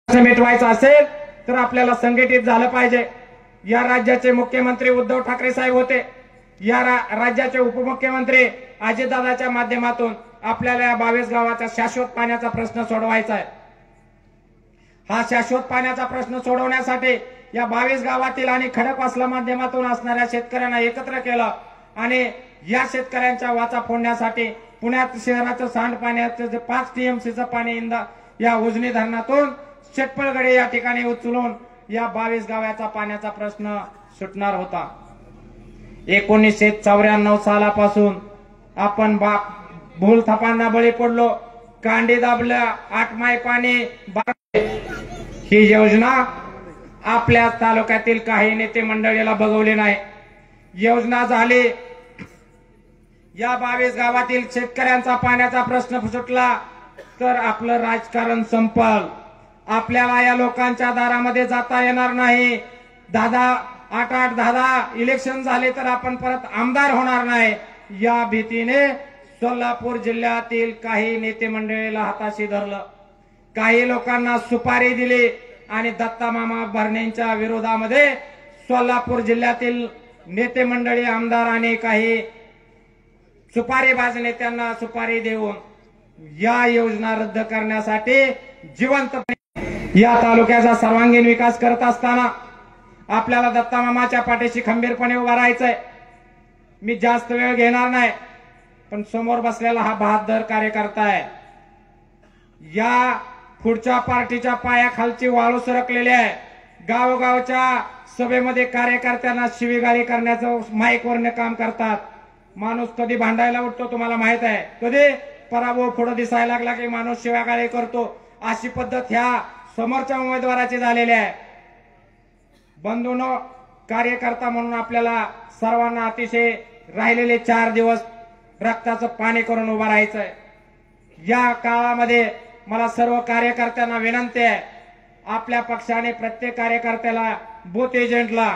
मिटवायचं असेल तर आपल्याला संघटित झालं पाहिजे। या राज्याचे मुख्यमंत्री उद्धव ठाकरे साहेब होते, या राज्याचे उपमुख्यमंत्री अजितदादाच्या माध्यमातून आपल्याला या 22 गावाचा शाश्वत पाण्याचा प्रश्न सोडवायचा आहे। हा शाश्वत पाण्याचा प्रश्न सोडवण्यासाठी या 22 गावातील आणि खडकवासला माध्यमातून असणाऱ्या शेतकऱ्यांना एकत्र केलं आणि या शेतकऱ्यांच्या वाचा फोडण्यासाठी पुण्यात शहराचं सांडपाण्याचं जे 5 टीएमसीचं पाणी या उजनी धरणातून शेटपळगडे या ठिकाणी उचलून या 22 गावाचा पाण्याचा प्रश्न सुटणार होता। 1994 सालापासून आपण भूल थापांना बळी पडलो, कांडी दाबल्या, 8 माय पाणी। ही योजना आपल्या तालुक्यातील काही नेते मंडळीला बघवली नाही। योजना झाली, या 22 गावातील शेतकऱ्यांचा पाण्याचा प्रश्न सुटला तर आपलं राजकारण संपल। आपल्याला या लोकांच्या दारामध्ये जाता येणार नाही। 8-10 इलेक्शन झाले तर आपण परत आमदार होणार नाही, या भीतीने सोलापूर जिल्ह्यातील काही नेते मंडळीला हाताशी धरलं, काही लोकांना सुपारी दिली आणि दत्ता मामा भरणेंच्या विरोधामध्ये सोलापूर जिल्ह्यातील नेते मंडळी, आमदार आणि काही सुपारीबाज नेत्यांना सुपारी देऊन या योजना रद्द करण्यासाठी जिवंतपणे या तालुक्याचा सर्वांगीण विकास करत असताना आपल्याला दत्ता मामाच्या पाठीशी खंबीरपणे उभा राहायचंय। मी जास्त वेळ घेणार नाही, पण समोर बसलेला हा बहादर कार्यकर्ता आहे। या पुढच्या पार्टीच्या पायाखालची वाळू सरकलेली आहे। गावोगावच्या सभेमध्ये कार्यकर्त्यांना शिवीगाळी करण्याचं माईकवरने काम करतात। माणूस कधी भांडायला उठतो तुम्हाला माहित आहे, कधी पराभव पुढे दिसायला लागला की माणूस शिवीगाळी करतो। अशी पद्धत ह्या समोरच्या उमेदवाराची झालेली आहे। बंधूंनो, कार्यकर्ता म्हणून आपल्याला सर्वांना अतिशय राहिलेले 4 दिवस रक्ताचं पाणी करून उभा राहायचंय। या काळामध्ये मला सर्व कार्यकर्त्यांना विनंती आहे, आपल्या पक्षाने प्रत्येक कार्यकर्त्याला बूथ एजंटला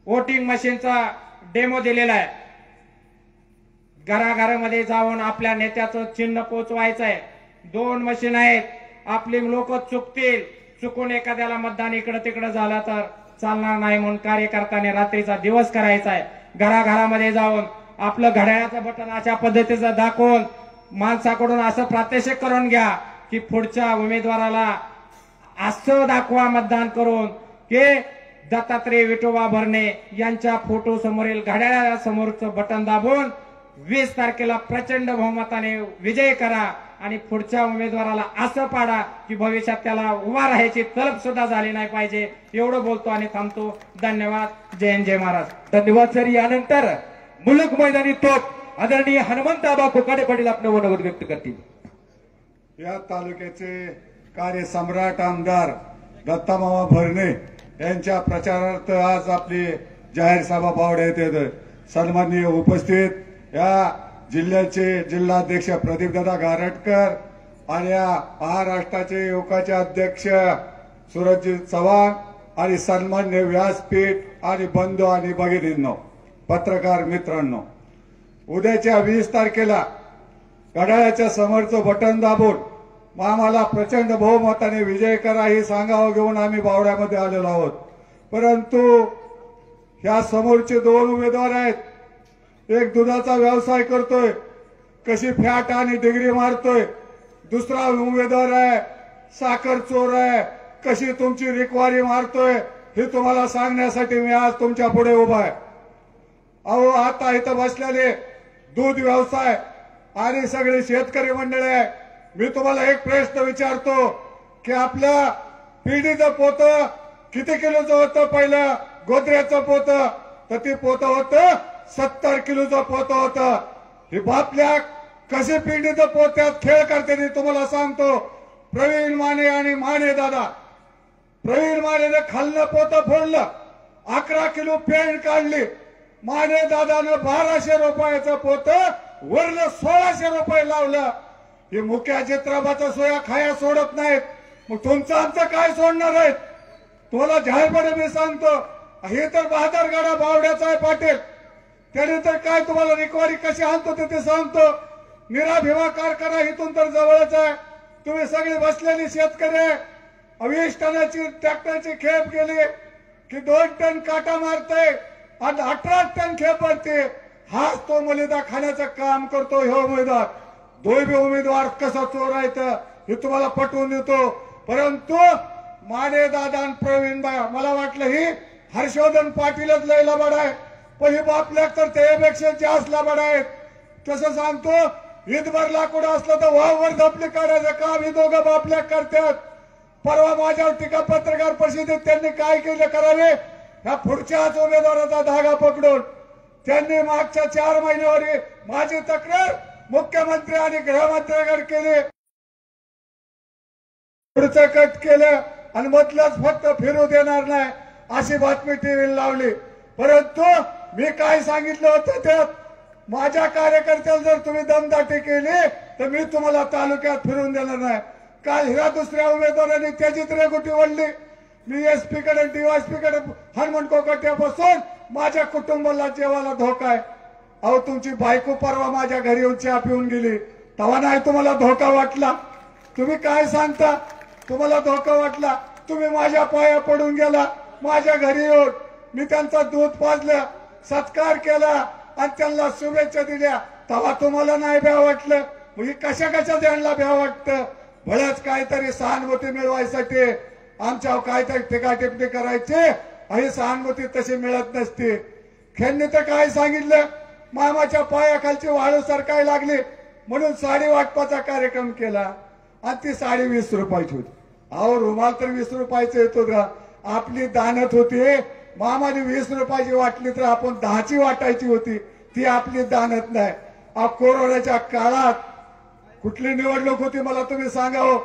वोटिंग मशीनचा डेमो दिलेला आहे। घराघरामध्ये जाऊन आपल्या नेत्याचं चिन्ह पोचवायचं आहे। 2 मशीन आहेत, आपली लोक चुकतील, चुकून एखाद्याला मतदान इकडे तिकडे झालं तर चालणार नाही, म्हणून कार्यकर्त्याने रात्रीचा दिवस करायचा आहे। घराघरामध्ये जाऊन आपलं घड्याळाचं बटन अशा पद्धतीचं दाखवून माणसाकडून असं प्रात्यक्षिक करून घ्या की पुढच्या उमेदवाराला असं दाखवा मतदान करून की दत्तात्रय विठोबा भरणे यांच्या फोटो समोरील घड्याळासमोरचं बटन दाबून 20 तारखेला प्रचंड बहुमताने विजय करा आणि पुढच्या उमेदवाराला असं पाडा की भविष्यात त्याला उभा राहायची तलब सुद्धा झाली नाही पाहिजे। एवढं बोलतो आणि थांबतो। धन्यवाद। जय हिंद, जय महाराष्ट्र। धन्यवाद सर। यानंतर मुलुक मैदानी तोप आदरणीय हनुमंत आबा कोकाडे पाटील आपलं मनोगत व्यक्त करतील। या तालुक्याचे कार्यसम्राट आमदार दत्तामामा भरणे यांच्या प्रचारार्थ आज आपली जाहीर सभा बावड्यात येते। सन्माननीय उपस्थित या जिल्ह्याचे जिल्हाध्यक्ष प्रदीपदादा गारटकर आणि या महाराष्ट्राचे युवकाचे अध्यक्ष सूरजजी चव्हाण आणि सन्मान्य व्यासपीठ आणि बंधू आणि भगिनींनो, पत्रकार मित्रांनो, उद्याच्या 20 तारखेला घड्याळाच्या समोरचं बटन दाबून आम्हाला प्रचंड बहुमताने विजय करा ही सांगावं घेऊन आम्ही बावड्यामध्ये आलेलो आहोत। परंतु ह्या समोरचे 2 उमेदवार आहेत, एक दुधाचा व्यवसाय करतोय, कशी फॅट आणि डिग्री मारतोय, दुसरा उमेदवार आहे साखर चोर आहे, कशी तुमची रिकवारी मारतोय हे तुम्हाला सांगण्यासाठी मी आज तुमच्या पुढे उभा आहे। अहो, आता इथं बसलेले दूध व्यवसाय आणि सगळे शेतकरी मंडळी आहे। मी तुम्हाला एक प्रश्न विचारतो की आपल्या पिढीचं पोतं किती किलोचं होतं? पहिलं गोदऱ्याचं पोतं तर ते पोतं होतं 70 किलोचं पोतं होतं। हे बापल्या कसे पिढीचं पोत्यात खेळ करते ते तुम्हाला सांगतो। प्रवीण माने आणि माने दादा, प्रवीण मानेने खाल्लं पोतं फोडलं, 11 किलो पेंट काढली, माने दादानं 1200 रुपयाचं पोतं वरलं 1600 रुपये लावलं। हे मुख्य चित्रपाचा सोया खाया सोडत नाहीत, मग तुमचं आमचं काय सोडणार आहेत? तुम्हाला जाहीरपणे मी सांगतो, हे तर बहादरगडा बावड्याचा आहे पाटील, त्याने तर काय तुम्हाला रिकव्हरी कशी आणतो ते सांगतो। निरा भीमा कारखाना इथून तर जवळच आहे। तुम्ही सगळे बसलेले शेतकरी 20 टनाची ट्रॅक्टरची खेप गेली की 2 टन काटा मारते आणि 18 टन खेप भरते. हाच तो मलिदा खाण्याचं काम करतो हे उमेदवार. दोन्ही उमेदवार कसा चोरायचं हे तुम्हाला पटवून देतो. परंतु माने दादा आणि प्रवीण बाया मला वाटलं ही हर्षवर्धन पाटीलच लय लबाड आहे, पण ही बापल्या तर त्यापेक्षा जास्त लबाड आहेत. तसं सांगतो ईदभर लाकूड असलं तर वाववर धपली काढायचं काम ही दोघं बापल्या करतात. परवा माझ्यावर टीका पत्रकार परिषदेत त्यांनी काय केलं करावे, ह्या पुढच्याच उमेदवाराचा धागा पकडून त्यांनी मागच्या 4 महिन्यावर माझी तक्रार मुख्यमंत्री आणि गृहमंत्र्यांकडे केली. पुढचं कट केलं आणि मधलंच फक्त फिरू देणार नाही अशी बातमी टीव्हीला लावली. परंतु मी काय सांगितलं होतं त्यात, माझ्या कार्यकर्त्याला जर तुम्ही दमदाटी केली तर मी तुम्हाला तालुक्यात फिरून देणार नाही. काल ह्या दुसऱ्या उमेदवारांनी त्याचीच रेगुटी ओढली. मी एसपी कडे डीवायसपी कडे हनुमान कोकट्यापासून माझ्या कुटुंबाला जेवायला धोका आहे. अहो तुमची बायको परवा माझ्या घरी येऊन चहा पिऊन गेली, तेव्हा नाही तुम्हाला धोका वाटला? तुम्ही काय सांगता तुम्हाला धोका वाटला? तुम्ही माझ्या पाया पडून गेला माझ्या घरी येऊन. मी त्यांचा दूध पाजलं, सत्कार केला आणि त्यांना शुभेच्छा दिल्या, तेव्हा तुम्हाला नाही भ्या वाटलं? म्हणजे कशा त्यांना भ्या वाटतं? भलंच काहीतरी सहानुभूती मिळवायसाठी आमच्या काहीतरी टीकाटिप्पणी करायची, ही सहानुभूती तशी मिळत नसते. खेळणी तर काय सांगितलं, मामाच्या पायाखालची वाळू सरकायला लागली म्हणून साडी वाटपाचा कार्यक्रम केला आणि ती साडी 20 रुपयाची होती. अहो रुमाल तर 20 रुपयाचा येतो का? आपली दानत होती. मामाने 20 रुपयाची वाटली तर आपण 10ची वाटायची होती, ती आपली दानत नाही. कोरोनाच्या काळात कुठली निवडणूक होती मला तुम्ही सांगावं?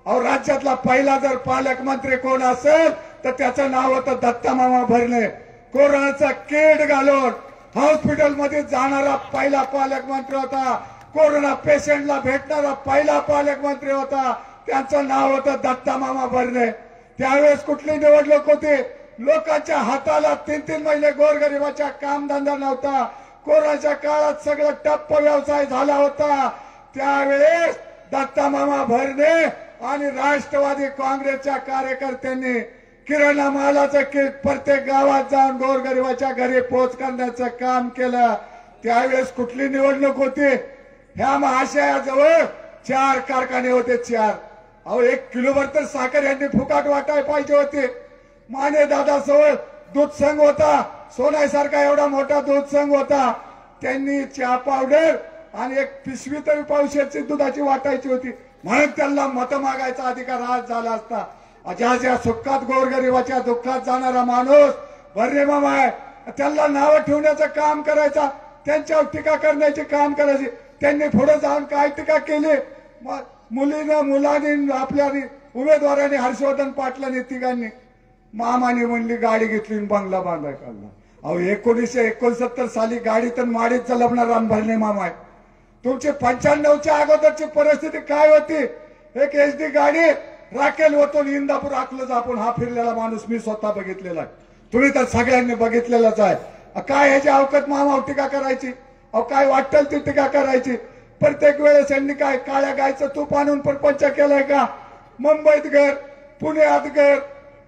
अहो राज्यातला पहिला जर पालकमंत्री कोण असेल तर त्याचं नाव होतं दत्ता मामा भरणे. कोरोनाचा किट घालून हॉस्पिटलमध्ये जाणारा पहिला पालकमंत्री होता. कोरोना पेशंटला भेटणारा पहिला पालकमंत्री होता. त्यांचं नाव होतं दत्ता मामा भरणे. त्यावेळेस कुठली निवडणूक होती? लोकांच्या हाताला 3-3 महिने गोरगरिबाच्या कामधंदा नव्हता. कोरोनाच्या काळात सगळं टप्प व्यवसाय झाला होता. त्यावेळेस दत्ता मामा भरणे आणि राष्ट्रवादी काँग्रेसच्या कार्यकर्त्यांनी किराणा मालाचं किट प्रत्येक गावात जाऊन गोरगरिबाच्या घरी पोच करण्याचं काम केलं. त्यावेळेस कुठली निवडणूक होती? ह्या महाशयाजवळ 4 कारखाने होते, 4. अहो 1 किलोभर तर साखर यांनी फुकाट वाटाय पाहिजे होते. माने दादा जवळ दूध संघ होता, सोन्यासारखा एवढा मोठा दूध संघ होता. त्यांनी चहा पावडर आणि 1 पिशवी तरी पावशेरची दुधाची वाटायची होती म्हणून त्यांना मत मागायचा अधिकार आज झाला असता. ज्या सुखात गोरगरिबाच्या दुःखात जाणारा माणूस भरणे मामा आहे, त्यांना नावं ठेवण्याचं काम करायचा, त्यांच्यावर टीका करण्याचे काम करायचे. त्यांनी पुढे जाऊन काय टीका केली? मुलांनी आपल्या उमेदवारांनी हर्षवर्धन पाटलांनी तिघांनी मामाने म्हणली गाडी घेतली आणि बंगला बांधाय काढला. अहो 1969 साली गाडी तर माडीत लबणार राम भरणे मामा आहे. तुमची 95च्या अगोदरची परिस्थिती काय होती? एक SD गाडी राखेल ओतून इंदापूर आखलं आपण हा फिरलेला माणूस मी स्वतः बघितलेला आहे. तुम्ही तर सगळ्यांनी बघितलेलाच आहे. काय ह्याची अवकात मामावर टीका करायची? अहो काय वाटेल ती टीका करायची. प्रत्येक वेळेस यांनी काय काळ्या गायचं तूप आणून परपंच केलाय का? मुंबईत घर, पुण्यात घर,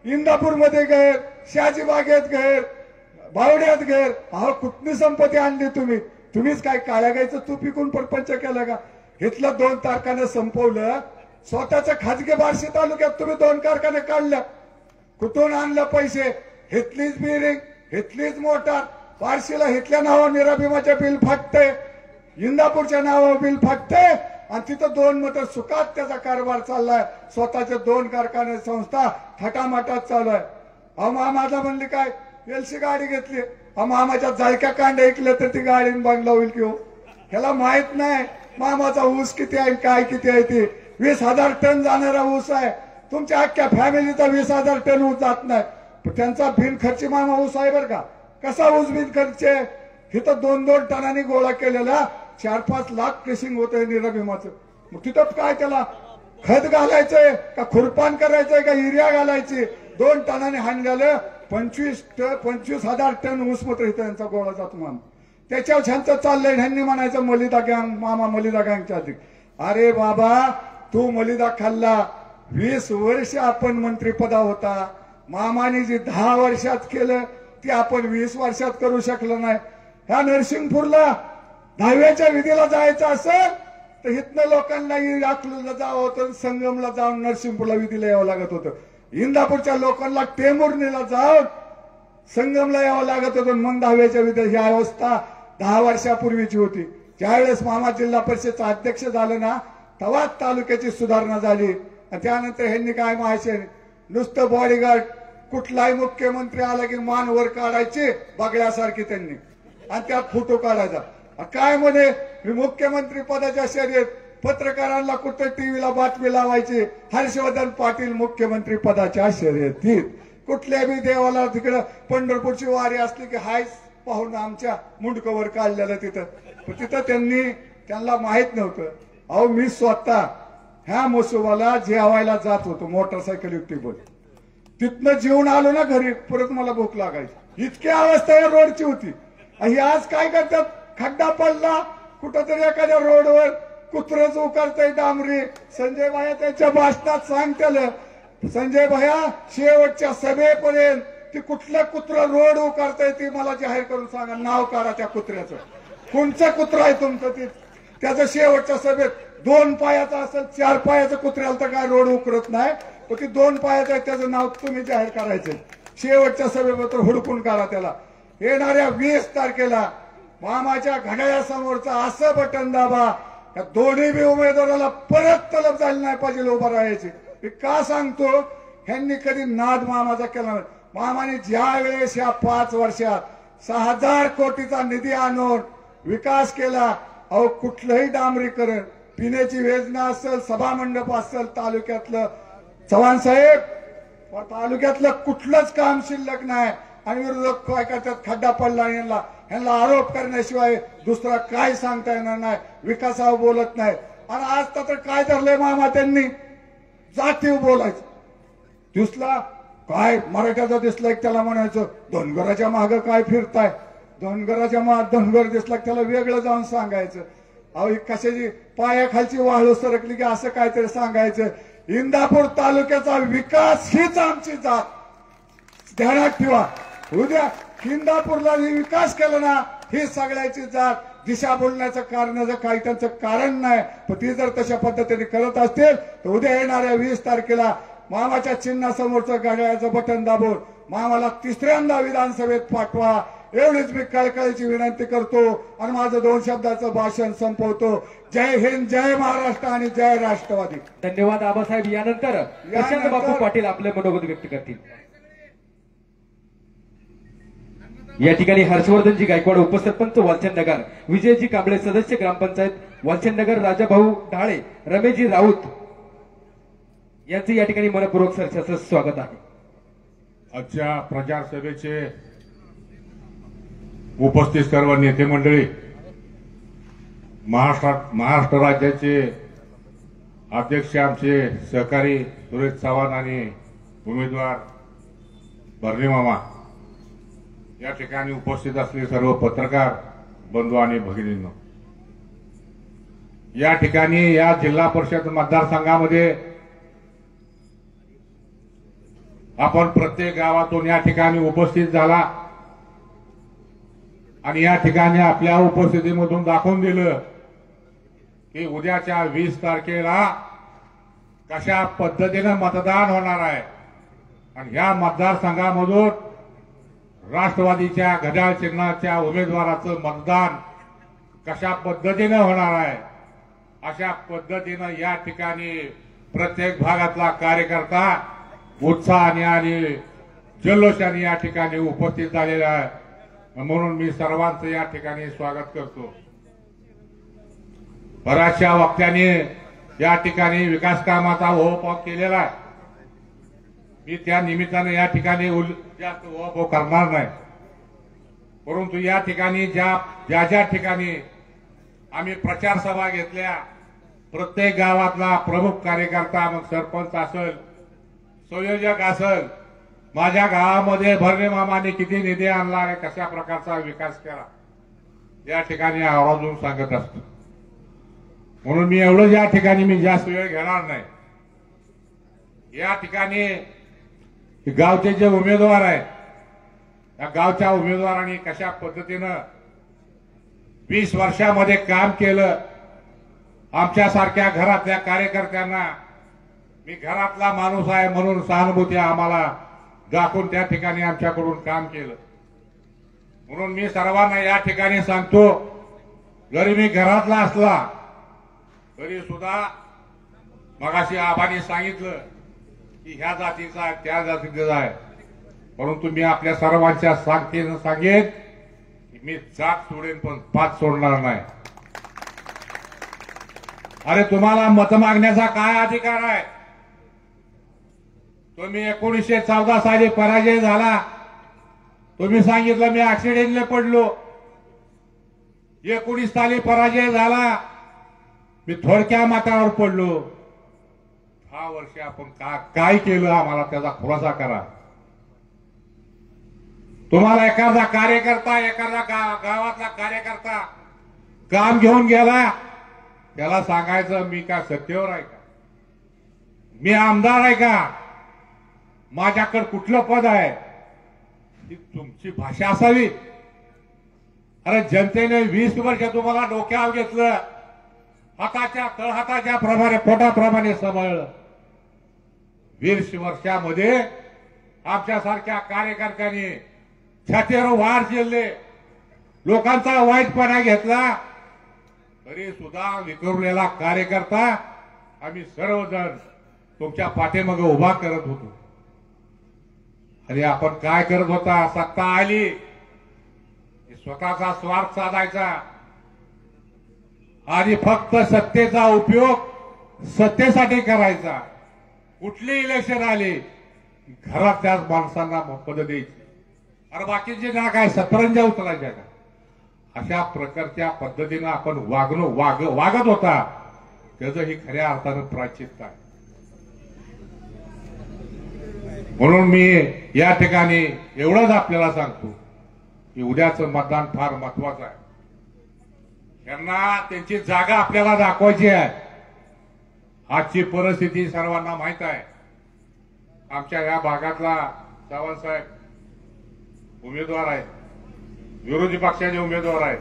इंदापूरमध्ये घर, शहाजीबागेत घर, बावड्यात घर. अहो कुठली संपत्ती आणली तुम्ही? तुम्हीच काय काळ्या गायचं तूप विकून परपंच केलं का? इथलं 2 कारखाने संपवलं. स्वतःच्या खाजगी बार्शी तालुक्यात तुम्ही 2 कारखाने काढल्या. कुठून आणलं पैसे? हिथलीच बिरिंग, हिथलीच मोटार. बार्शीला हिथल्या नावावर निराभिमाच्या बिल फाटते, इंदापूरच्या नावावर बिल फाटते आणि तिथं 2 मोटर सुखात त्याचा कारभार चाललाय. स्वतःचे 2 कारखाने संस्था थटामाटात चालू आहे. अहो मामाला म्हणली काय LC गाडी घेतली. मामाच्या जळक्या कांड्या ऐकल्या तर ती गाडी बंगला होईल की हो? ह्याला माहित नाही मामाचा ऊस किती आहे काय किती आहे. ते 20,000 टन जाणारा ऊस आहे. तुमच्या अख्ख्या फॅमिलीचा 20,000 टन ऊस जात नाही. त्यांचा बिनखर्ची मामा ऊस आहे बरं का? कसा ऊस बिनखर्च? इथं 2-2 टनांनी गोळा केलेला 4-5 लाख क्रेशिंग होतंय निराभिमाचं. मग तिथं काय त्याला खत घालायचंय का खुरपान करायचंय का युरिया घालायची? 2 टनाने हाणलेलं 25,000 टन ऊस मात्र इथं यांचा गोळा जातो मामा. त्याच्यावर ह्यांचं चाललंय. ह्यांनी म्हणायचं मलिदा गँग, मामा मलिदा गँगच्या अधिक. अरे बाबा तू मलिदा खाल्ला 20 वर्ष आपण मंत्रिपदा होता, मामाने जे 10 वर्षात केलं ते आपण 20 वर्षात करू शकलो नाही. ह्या नरसिंगपूरला 10व्याच्या विधीला जायचं असेल तर इथनं लोकांना अकलूजला जावं होतं, संगमला जाऊन नरसिंगपूरला विधीला यावं लागत होतं. इंदापूरच्या लोकांना टेंभुर्णीला जाऊन संगमला यावं लागत होतं. मग 10व्याच्या विधी ही अवस्था 10 वर्षापूर्वीची होती. ज्यावेळेस मामा जिल्हा परिषदचा अध्यक्ष झालं ना तेव्हाच तालुक्याची सुधारणा झाली. आणि त्यानंतर ह्यांनी काय महाशय नुसतं बॉडीगार्ड, कुठलाही मुख्यमंत्री आला की मान वर काढायचे बगड्यासारखी त्यांनी आणि त्यात फोटो काढायचा. काय म्हणे मुख्यमंत्री पदाच्या शर्यत, पत्रकारांना कुठं टीव्हीला बातमी लावायची, हर्षवर्धन पाटील मुख्यमंत्री पदाच्या शर्यतीत. कुठल्या बी देवाला तिकडं पंढरपूरची वारी असली की हाय पाहून आमच्या मुंडकवर काढलेलं तिथं त्यांना माहित नव्हतं. अहो मी स्वतः ह्या मसोबाला जेवायला जात होतो मोटरसायकल युक्तीवर, तिथनं जेवून आलो ना घरी, परत मला भूक लागायची. इतकी अवस्था या रोडची होती. आणि आज काय करतात, खड्डा पडला कुठंतरी एखाद्या रोडवर कुत्रच उकारतय डांबरी. संजय भाया त्यांच्या भाषणात सांगतेलं, संजय भाया शेवटच्या सभेपर्यंत ती कुठलं कुत्र रोड उकारतय ती मला जाहीर करून सांगा, नाव काढा त्या कुत्र्याचं, कोणचं कुत्र आहे तुमचं ते. त्याचं शेवटच्या सभेत 2 पायाचं असेल, 4 पायाचं कुत्र्याला तर काय रोड उकरत नाही, पण ती 2 पायाचं आहे त्याचं नाव तुम्ही जाहीर करायचं शेवटच्या सभेबद्दल हुडकून काढा त्याला. येणाऱ्या 20 तारखेला मामाच्या घड्याळासमोरचं असं बटन दाबा, या दोन्ही बी उमेदवाराला परत तलब झाली नाही पाहिजे उभं राहायची. मी का सांगतो, ह्यांनी कधी नाद मामाचा केला नाही. मामाने ज्या वेळेस या 5 वर्षात 6000 कोटीचा निधी आणून विकास केला, अहो कुठलंही डांबरीकरण, पिण्याची योजना असेल, सभामंडप असेल, तालुक्यातलं चव्हाण साहेब तालुक्यातलं कुठलंच काम शिल्लक नाही. आणि विरोधक काय करतात, खड्डा पडला ह्यांना आरोप करण्याशिवाय दुसरा काय सांगता येणार नाही, विकासावर बोलत नाही. आणि आज तर काय धरलंय मामा त्यांनी, जातीव बोलायचं. दिसला काय मराठ्याचा दिसला की त्याला म्हणायचं धनगराच्या मागं काय फिरताय, धनगर दिसला की त्याला वेगळं जाऊन सांगायचं. अहो कशाची पायाखालची वाळू सरकली की असं काहीतरी सांगायचं. इंदापूर तालुक्याचा विकास हीच आमची जात, ध्यानात ठेवा. उद्या इंदापूरला विकास केला ना ही सगळ्याची जात. दिशा बोलण्याचं कारणाचं काही त्यांचं कारण नाही, पण ती जर तशा पद्धतीने करत असतील तर उद्या येणाऱ्या 20 तारखेला मामाच्या चिन्हासमोरचं घड्याळाचं बटन दाबून मामाला 3ऱ्यांदा विधानसभेत पाठवा, एवढीच मी कळकळीची विनंती करतो आणि माझं 2 शब्दाचं भाषण संपवतो. जय हिंद, जय महाराष्ट्र आणि जय राष्ट्रवादी. धन्यवाद आबासाहेब. यानंतर प्रशांत बापू पाटील आपले मनोगत व्यक्त करतील. या ठिकाणी हर्षवर्धनजी गायकवाड उपसरपंच वालचंदनगर, विजयजी कांबळे सदस्य ग्रामपंचायत वालचंदनगर, राजाभाऊ ढाळे, रमेशजी राऊत यांचे या ठिकाणी मनपूर्वक सरचं स्वागत आहे. आजच्या प्रचार सभेचे उपस्थित सर्व नेते मंडळी, महाराष्ट्र राज्याचे अध्यक्ष आमचे सहकारी सुरेश चव्हाण आणि उमेदवार भरणे मामा, या ठिकाणी उपस्थित असलेले सर्व पत्रकार बंधू आणि भगिनींनो, या ठिकाणी या जिल्हा परिषद मतदारसंघामध्ये आपण प्रत्येक गावातून या ठिकाणी उपस्थित झाला आणि या ठिकाणी आपल्या उपस्थितीमधून दाखवून दिलं की उद्याच्या 20 तारखेला कशा पद्धतीने मतदान होणार आहे. आणि ह्या मतदारसंघामधून राष्ट्रवादीच्या घड्याळ चिन्हाच्या उमेदवाराचं मतदान कशा पद्धतीने होणार आहे, अशा पद्धतीनं या ठिकाणी प्रत्येक भागातला कार्यकर्ता उत्साहाने आणि जल्लोषाने या ठिकाणी उपस्थित झालेला आहे. म्हणून मी सर्वांचं या ठिकाणी स्वागत करतो. बऱ्याचशा वक्त्यांनी या ठिकाणी विकास कामाचा ओहोपोह केलेला आहे. मी त्या निमित्ताने या ठिकाणी जास्त ओहोपोह करणार नाही, परंतु या ठिकाणी ज्या ठिकाणी आम्ही प्रचार सभा घेतल्या, प्रत्येक गावातला प्रमुख कार्यकर्ता, मग सरपंच असेल, संयोजक असेल, माझ्या गावामध्ये भरणे मामाने किती निधी आणला आणि कशा प्रकारचा विकास केला या ठिकाणी आवर्जून सांगत असतो. म्हणून मी एवढं या ठिकाणी मी जास्त वेळ घेणार नाही. या ठिकाणी गावचे जे उमेदवार आहेत त्या गावच्या उमेदवारांनी कशा पद्धतीनं 20 वर्षामध्ये काम केलं, आमच्यासारख्या घरातल्या कार्यकर्त्यांना मी घरातला माणूस आहे म्हणून सहानुभूती आम्हाला दाखवून त्या ठिकाणी आमच्याकडून काम केलं. म्हणून मी सर्वांना या ठिकाणी सांगतो, जरी मी घरातला असला तरी सुद्धा मगाशी आबांनी सांगितलं की ह्या जातीचा आहे त्या जातीचा आहे, परंतु मी आपल्या सर्वांच्या सांगेन की मी जात सोडेन पण पात सोडणार नाही. अरे तुम्हाला मत मागण्याचा काय अधिकार आहे? तुम्ही 1914 साली पराजय झाला, तुम्ही सांगितलं मी ऍक्सिडेंटने पडलो. 19 साली पराजय झाला, मी थोडक्या मतावर पडलो. 6 वर्ष आपण काय केलं आम्हाला त्याचा खुलासा करा. तुम्हाला एखादा कार्यकर्ता, एखादा गावातला कार्यकर्ता काम घेऊन गेला, त्याला सांगायचं मी का सत्तेवर आहे का, मी आमदार आहे का, माझ्याकडे कुठलं पद आहे. ही तुमची भाषा असावी. अरे जनतेने 20 वर्ष तुम्हाला डोक्यावर घेतलं, हाताच्या तळहाताच्या प्रमाणे पोटाप्रमाणे सांभाळलं. 20 वर्षामध्ये आमच्यासारख्या कार्यकर्त्यांनी छातीवर वार झेलले, लोकांचा वाईटपणा घेतला, तरी सुद्धा विखुरलेला कार्यकर्ता आम्ही सर्वजण तुमच्या पाठीमागे उभा करत होतो. आणि आपण काय करत होता? सत्ता आली स्वतःचा स्वार्थ साधायचा आणि फक्त सत्तेचा उपयोग सत्तेसाठी करायचा. कुठली इलेक्शन आली घरात त्याच माणसांना पद द्यायची, अरे बाकीचे ना काय सतरंजा उचलायच्या का? अशा प्रकारच्या पद्धतीनं आपण वागत होता. त्याचं ही खऱ्या अर्थानं प्रायश्चित्त आहे. म्हणून मी या ठिकाणी एवढंच आपल्याला सांगतो की उद्याचं मतदान फार महत्वाचं आहे. त्यांना त्यांची जागा आपल्याला दाखवायची आहे. आजची परिस्थिती सर्वांना माहित आहे. आमच्या या भागातला चव्हाणसाहेब उमेदवार आहेत, विरोधी पक्षाचे उमेदवार आहेत,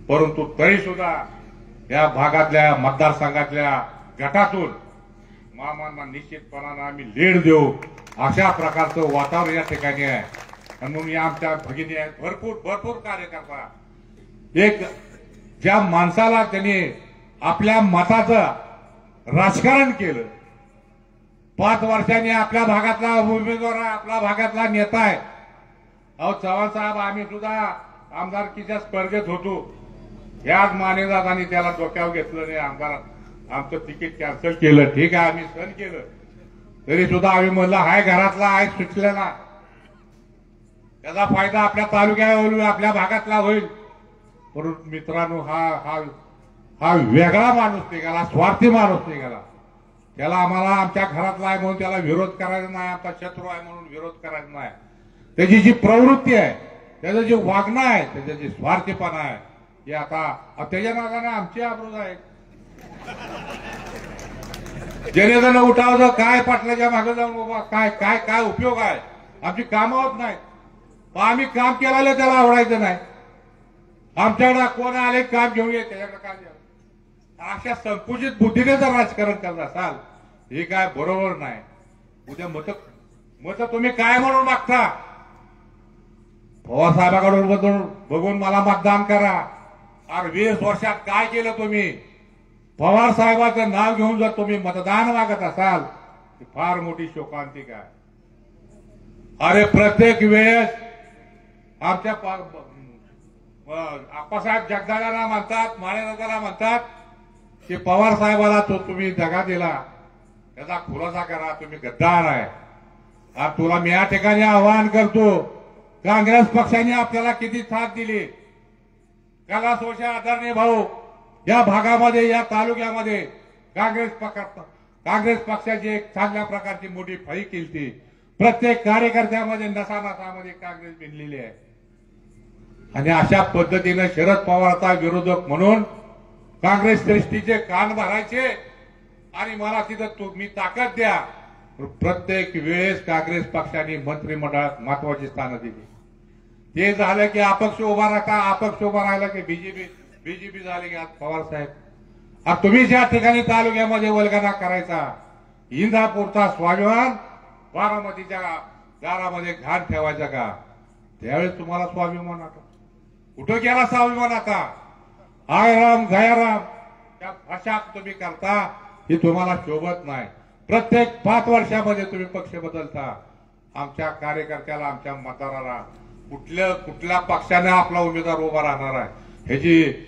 परंतु तरी सुद्धा या भागातल्या मतदारसंघातल्या गटातून मामांना निश्चितपणानं आम्ही लीड देऊ अशा प्रकारचं वातावरण या ठिकाणी आहे. आणि म्हणून या आमच्या भगिनी आहेत, भरपूर कार्यकर्ता. एक ज्या माणसाला त्यांनी आपल्या मताचं राजकारण केलं, 5 वर्षांनी आपल्या भागातला उमेदवार आहे, आपल्या भागातला नेता आहे. अहो चव्हाण साहेब, आम्ही सुद्धा आमदारकीच्या स्पर्धेत होतो. याच मानेदादांनी त्याला डोक्यावर घेतलं नाही, आमचं तिकीट कॅन्सल केलं. ठीक आहे, आम्ही सहन केलं, तरी सुद्धा आम्ही म्हणलं हाय घरातला आहे सुचलेला, त्याचा फायदा आपल्या तालुक्यावर होईल, आपल्या भागातला होईल. परंतु मित्रांनो, हा वेगळा माणूस निघाला, स्वार्थी माणूस निघाला. त्याला आम्हाला आमच्या घरातला आहे म्हणून त्याला विरोध करायचा नाही, आमचा शत्रू आहे म्हणून विरोध करायचा नाही. त्याची जी प्रवृत्ती आहे, त्याचं जे वागणं आहे, त्याचं जे स्वार्थीपणा आहे, हे आता त्याच्या नादाने आमची आबरूज आहे. जण उठावलं काय पाटलाच्या मागे जाऊन बाबा काय काय काय उपयोग आहे, आमची कामं होत नाहीत. आम्ही काम केलेलं त्याला आवडायचं नाही. आमच्याकडे कोण आले काम घेऊन ये, त्याच्याकडे काम घ्या. अशा संकुचित बुद्धीने जर राजकारण करत असाल, हे काय बरोबर नाही. उद्या मत तुम्ही काय म्हणून मागता? पवार साहेबांकडून बघून मला मतदान करा. अरे 20 वर्षात काय केलं तुम्ही? पवार साहेबांचं नाव घेऊन जर तुम्ही मतदान मागत असाल, ती फार मोठी शोकांतिका आहे. अरे प्रत्येक वेळेस आमच्या आप्पासाहेब जगदाळांना म्हणतात, माळेदादाला म्हणतात की पवार साहेबाला तुम्ही दगा दिला, त्याचा खुलासा करा, तुम्ही गद्दार आहे. आज तुला मी या ठिकाणी आवाहन करतो, काँग्रेस पक्षाने आपल्याला किती साथ दिली. कैलास वळसे आदरणीय भाऊ या भागामध्ये, या तालुक्यामध्ये काँग्रेस पक्षाची एक चांगल्या प्रकारची मोठी फळी केली. प्रत्येक कार्यकर्त्यामध्ये नसानसामध्ये काँग्रेस भिनलेली आहे. आणि अशा पद्धतीनं शरद पवारचा विरोधक म्हणून काँग्रेस श्रेष्ठीचे कान भरायचे आणि मला तिथं तुम्ही ताकद द्या, प्रत्येक वेळेस काँग्रेस पक्षाने मंत्रिमंडळात महत्वाची स्थानं दिली. ते झालं की अपक्ष उभा राहता, अपक्ष उभा राहिला की बीजेपी झाले की आज पवार साहेब. आता तुम्ही ज्या ठिकाणी तालुक्यामध्ये वल्गना करायचा, इंदापूरचा स्वाभिमान बारामतीच्या दारामध्ये घाण ठेवायचा का, त्यावेळेस तुम्हाला स्वाभिमान आता कुठं गेला स्वाभिमान आता. आयराम गयाराम त्या भाषा तुम्ही करता ही तुम्हाला शोभत नाही. प्रत्येक 5 वर्षामध्ये तुम्ही पक्ष बदलता. आमच्या कार्यकर्त्याला, आमच्या मतदाराला कुठल्या पक्षाने आपला उमेदवार उभा राहणार आहे ह्याची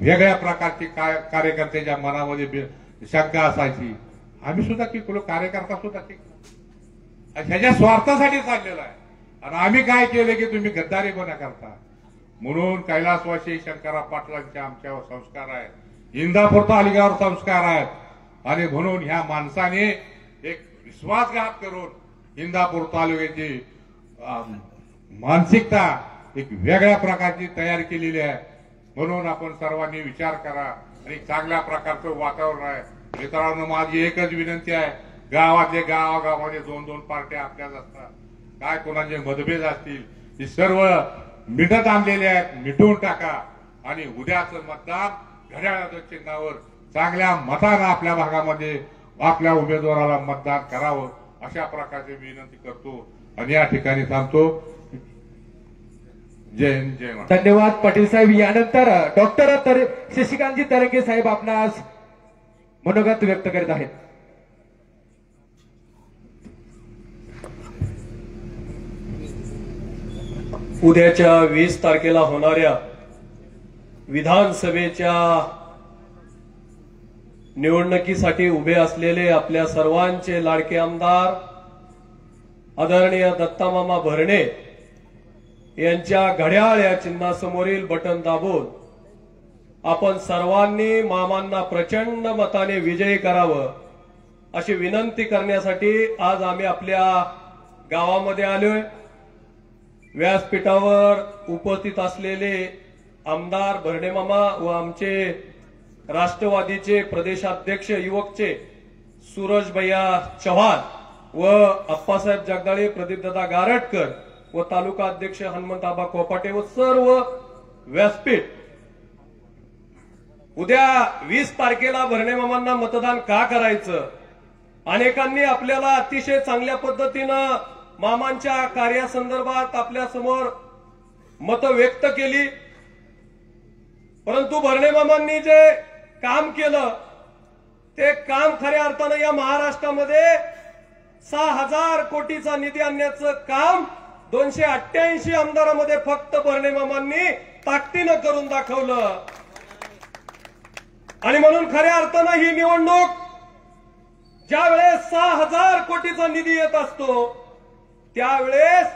वेगळ्या प्रकारची कार्यकर्त्याच्या मनामध्ये शंका असायची. आम्ही सुद्धा शिकलो, कार्यकर्ता सुद्धा शिकलो. ह्याच्या स्वार्थासाठी चाललेला आहे. आणि आम्ही काय केलं की तुम्ही गद्दारीपणा करता. म्हणून कैलासवासी शंकरराव पाटलांचे आमच्यावर संस्कार आहेत, इंदापूर तालुक्यावर संस्कार आहेत. आणि म्हणून ह्या माणसाने एक विश्वासघात करून इंदापूर तालुक्याची मानसिकता एक वेगळ्या प्रकारची तयार केलेली आहे. म्हणून आपण सर्वांनी विचार करा आणि चांगल्या प्रकारचं वातावरण आहे. मित्रांनो, माझी एकच विनंती आहे, गावागावामध्ये 2-2 पार्ट्या आपल्याच असतात. काय कोणाचे मतभेद असतील हे सर्व मिटत आणलेले आहेत, मिटवून टाका. आणि उद्याचं मतदान घड्याळाच्या चिन्हावर चांगल्या मतानं आपल्या भागामध्ये आपल्या उमेदवाराला मतदान करावं अशा प्रकारची विनंती करतो आणि या ठिकाणी थांबतो. जय हिंद, जय महाराष्ट्र. धन्यवाद पाटील साहेब. यानंतर डॉक्टर शशिकांतजी तरंगे साहेब आपणास मनोगत व्यक्त करीत आहेत. उद्याच्या 20 तारखेला होणाऱ्या विधानसभेच्या निवडणुकीसाठी उभे असलेले आपल्या सर्वांचे लाडके आमदार आदरणीय दत्तामामा भरणे यांच्या घड्याळ या चिन्हासमोरील बटन दाबून आपण सर्वांनी मामांना प्रचंड मताने विजयी करावं अशी विनंती करण्यासाठी आज आम्ही आपल्या गावामध्ये आलोय. व्यासपीठावर उपस्थित असलेले आमदार भरणे मामा व आमचे राष्ट्रवादीचे प्रदेशाध्यक्ष युवकचे सूरज भैया चव्हाण व अप्पासाहेब जगदाळे, प्रदीपदादा गारटकर व तालुका अध्यक्ष हनुमंताबा कोपाटे व सर्व व्यासपीठ. उद्या 20 तारखेला भरणे मामांना मतदान का करायचं. अनेकांनी आपल्याला अतिशय चांगल्या पद्धतीनं मामांच्या कार्यासंदर्भात आपल्या समोर मतं व्यक्त केली. परंतु भरणे मामांनी जे काम केलं ते काम खऱ्या अर्थानं या महाराष्ट्रामध्ये 6,000 कोटीचा निधी आणण्याचं काम 288 आमदारांमध्ये फक्त भरणे मामांनी ताकदीनं करून दाखवलं. आणि म्हणून खऱ्या अर्थानं ही निवडणूक ज्या वेळेस 6,000 कोटीचा निधी येत असतो त्यावेळेस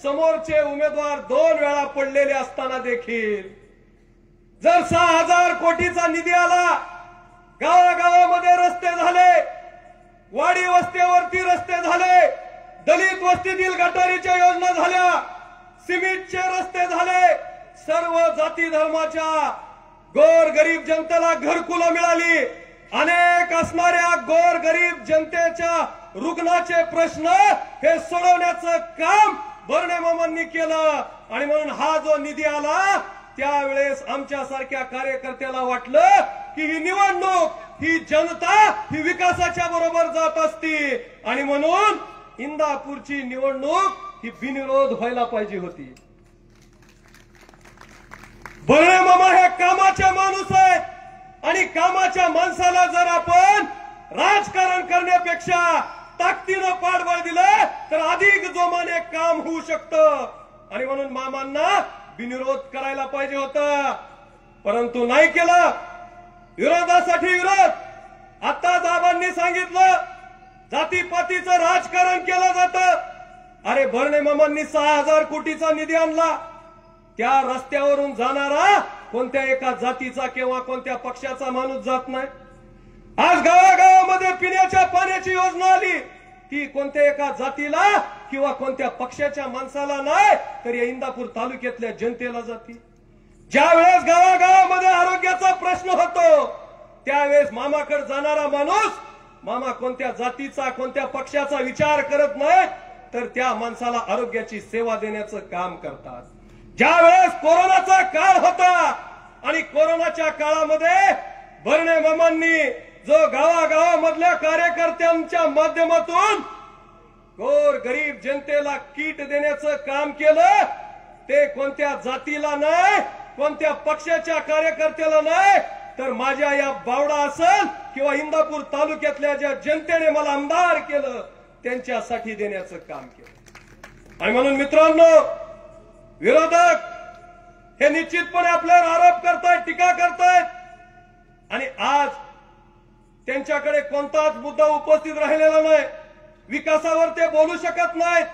समोरचे उमेदवार 2 वेळा पडलेले असताना देखील जर 6,000 कोटीचा निधी आला, गावागावामध्ये रस्ते झाले, वाडी वस्त्यावरती रस्ते झाले, दलित वस्तीतील गटारीच्या योजना झाल्या, सिमेंटचे रस्ते झाले, सर्व जाती धर्माच्या गोर गरीब जनतेला घरकुलं मिळाली, अनेक असणाऱ्या गोर गरीब जनतेच्या रुग्णाचे प्रश्न हे सोडवण्याचं काम भरणे मामांनी केलं. आणि म्हणून हा जो निधी आला त्यावेळेस आमच्या सारख्या कार्यकर्त्याला वाटलं की ही निवडणूक, ही जनता ही विकासाच्या बरोबर जात असती. आणि म्हणून इंदापूरची निवडणूक ही बिनविरोध व्हायला पाहिजे होती. भरणे मामा हे कामाचे माणूस आहेत आणि कामाच्या माणसाला जर आपण राजकारण करण्यापेक्षा ताकदीनं पाठबळ दिलं तर अधिक जोमाने काम होऊ शकतं. आणि म्हणून मामांना बिनविरोध करायला पाहिजे होता, परंतु नाही केलं. विरोधासाठी विरोध. आता आबांनी सांगितलं जातीपातीचं राजकारण केलं जातं. अरे भरणे मामांनी 6,000 कोटीचा निधी आणला, त्या रस्त्यावरून जाणारा कोणत्या एका जातीचा किंवा कोणत्या पक्षाचा माणूस जात नाही. आज गावागावामध्ये पिण्याच्या पाण्याची योजना आली ती कोणत्या एका जातीला किंवा कोणत्या पक्षाच्या माणसाला नाही तर या इंदापूर तालुक्यातल्या जनतेला जाती. ज्या वेळेस गावागावामध्ये आरोग्याचा प्रश्न होतो त्यावेळेस मामाकडे जाणारा माणूस मामा कोणत्या जातीचा कोणत्या पक्षाचा विचार करत नाही, तर त्या माणसाला आरोग्याची सेवा देण्याचं काम करतात. ज्या वेळेस कोरोनाचा काळ होता आणि कोरोनाच्या काळामध्ये भरणे मामांनी जो गावागावामधल्या कार्यकर्त्यांच्या माध्यमातून गोर गरीब जनतेला किट देण्याचं काम केलं, ते कोणत्या जातीला नाही, कोणत्या पक्षाच्या कार्यकर्त्याला नाही, तर माझ्या या बावडा असेल किंवा इंदापूर तालुक्यातल्या ज्या जनतेने मला आमदार केलं त्यांच्यासाठी देण्याचं काम केलं. आणि म्हणून मित्रांनो, विरोधक हे निश्चितपणे आपल्यावर आरोप करतायत, टीका करतायत, आणि आज त्यांच्याकडे कोणताच मुद्दा उपस्थित राहिलेला नाही. विकासावर ते बोलू शकत नाहीत.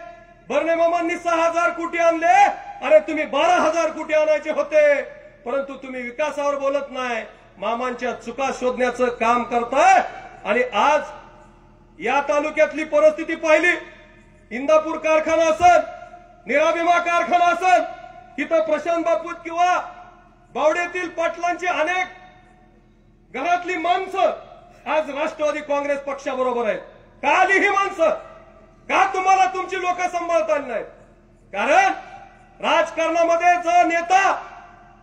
भरणे मामांनी 6,000 कोटी आणले, अरे तुम्ही 12,000 कोटी आणायचे होते, परंतु तुम्ही विकासावर बोलत नाही, मामांच्या चुका शोधण्याचं काम करताय. आणि आज या तालुक्यातली परिस्थिती पाहिली, इंदापूर कारखाना असेल, निराभिमा कारखाना असेल, तिथं प्रशांत बापूत किंवा बावड्यातील पाटलांची अनेक घरातली माणसं आज राष्ट्रवादी काँग्रेस पक्षाबरोबर आहेत. का आली ही माणसं? का तुम्हाला तुमची लोक सांभाळता नाहीत? कारण राजकारणामध्ये जो नेता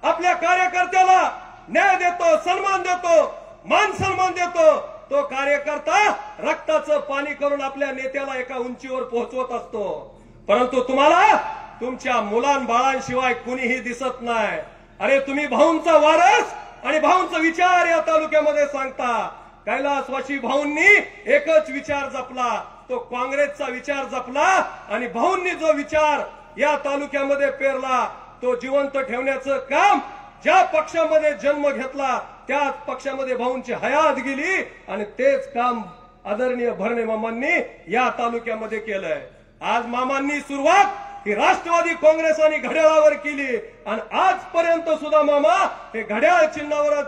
आपल्या कार्यकर्त्याला न्याय देतो, सन्मान देतो, मान सन्मान देतो, तो कार्यकर्ता रक्ताचं पाणी करून आपल्या नेत्याला एका उंचीवर पोहोचवत असतो. परंतु तुम्हाला तुमच्या मुलांबाळांशिवाय कुणीही दिसत नाही. अरे तुम्ही भाऊंचा वारस आणि भाऊंचा विचार या तालुक्यामध्ये सांगता. कैलासवासी भाऊंनी एकच विचार जपला, तो काँग्रेसचा विचार जपला, आणि भाऊंनी जो विचार या तालुक्यामध्ये पेरला तो जिवंत ठेवण्याचं काम, ज्या पक्षामध्ये जन्म घेतला त्याच पक्षामध्ये भाऊंची हयात गेली, आणि तेच काम आदरणीय भरणे मामांनी या तालुक्यामध्ये केलंय. आज मामांनी सुरुवात ही राष्ट्रवादी काँग्रेस आणि घड्याळावर केली, आणि आजपर्यंत सुद्धा मामा हे घड्याळ चिन्हावर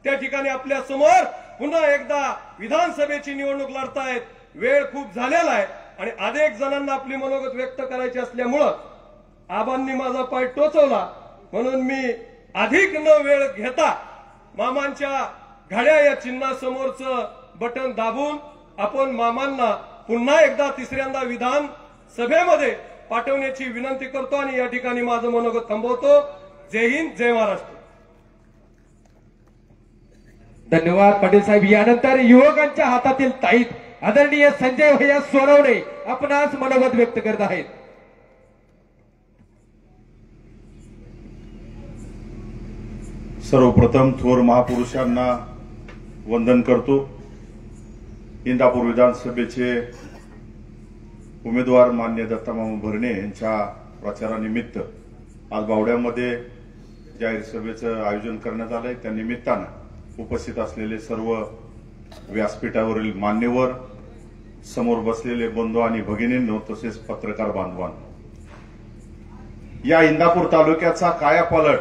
त्या ठिकाणी आपल्या समोर पुन्हा एकदा विधानसभेची निवडणूक लढतायत. वेळ खूप झालेला आहे आणि अनेक जणांना आपली मनोगत व्यक्त करायची असल्यामुळं आबांनी माझा पाय टोचवला, म्हणून मी अधिक न वेळ घेता मामांच्या घड्याळ या चिन्हासमोरचं बटन दाबून आपण मामांना पुन्हा एकदा तिसऱ्यांदा विधानसभेमध्ये पाठवण्याची विनंती करतो आणि या ठिकाणी माझं मनोगत थांबवतो. जय हिंद, जय महाराष्ट्र. धन्यवाद पाटील साहेब. यानंतर युवकांच्या हातातील ताईत आदरणीय संजय भैया सोनवणे आपणास मनोगत व्यक्त करत आहेत. सर्वप्रथम थोर महापुरुषांना वंदन करतो. इंदापूर विधानसभेचे उमेदवार मान्य दत्तामामा भरणे यांच्या प्रचारानिमित्त आज बावड्यामध्ये जाहीर सभेचं आयोजन करण्यात आलंय. त्या निमित्तानं उपस्थित असलेले सर्व व्यासपीठावरील मान्यवर, समोर बसलेले बंधू आणि भगिनींनो, तसेच पत्रकार बांधवांनो, या इंदापूर तालुक्याचा कायापालट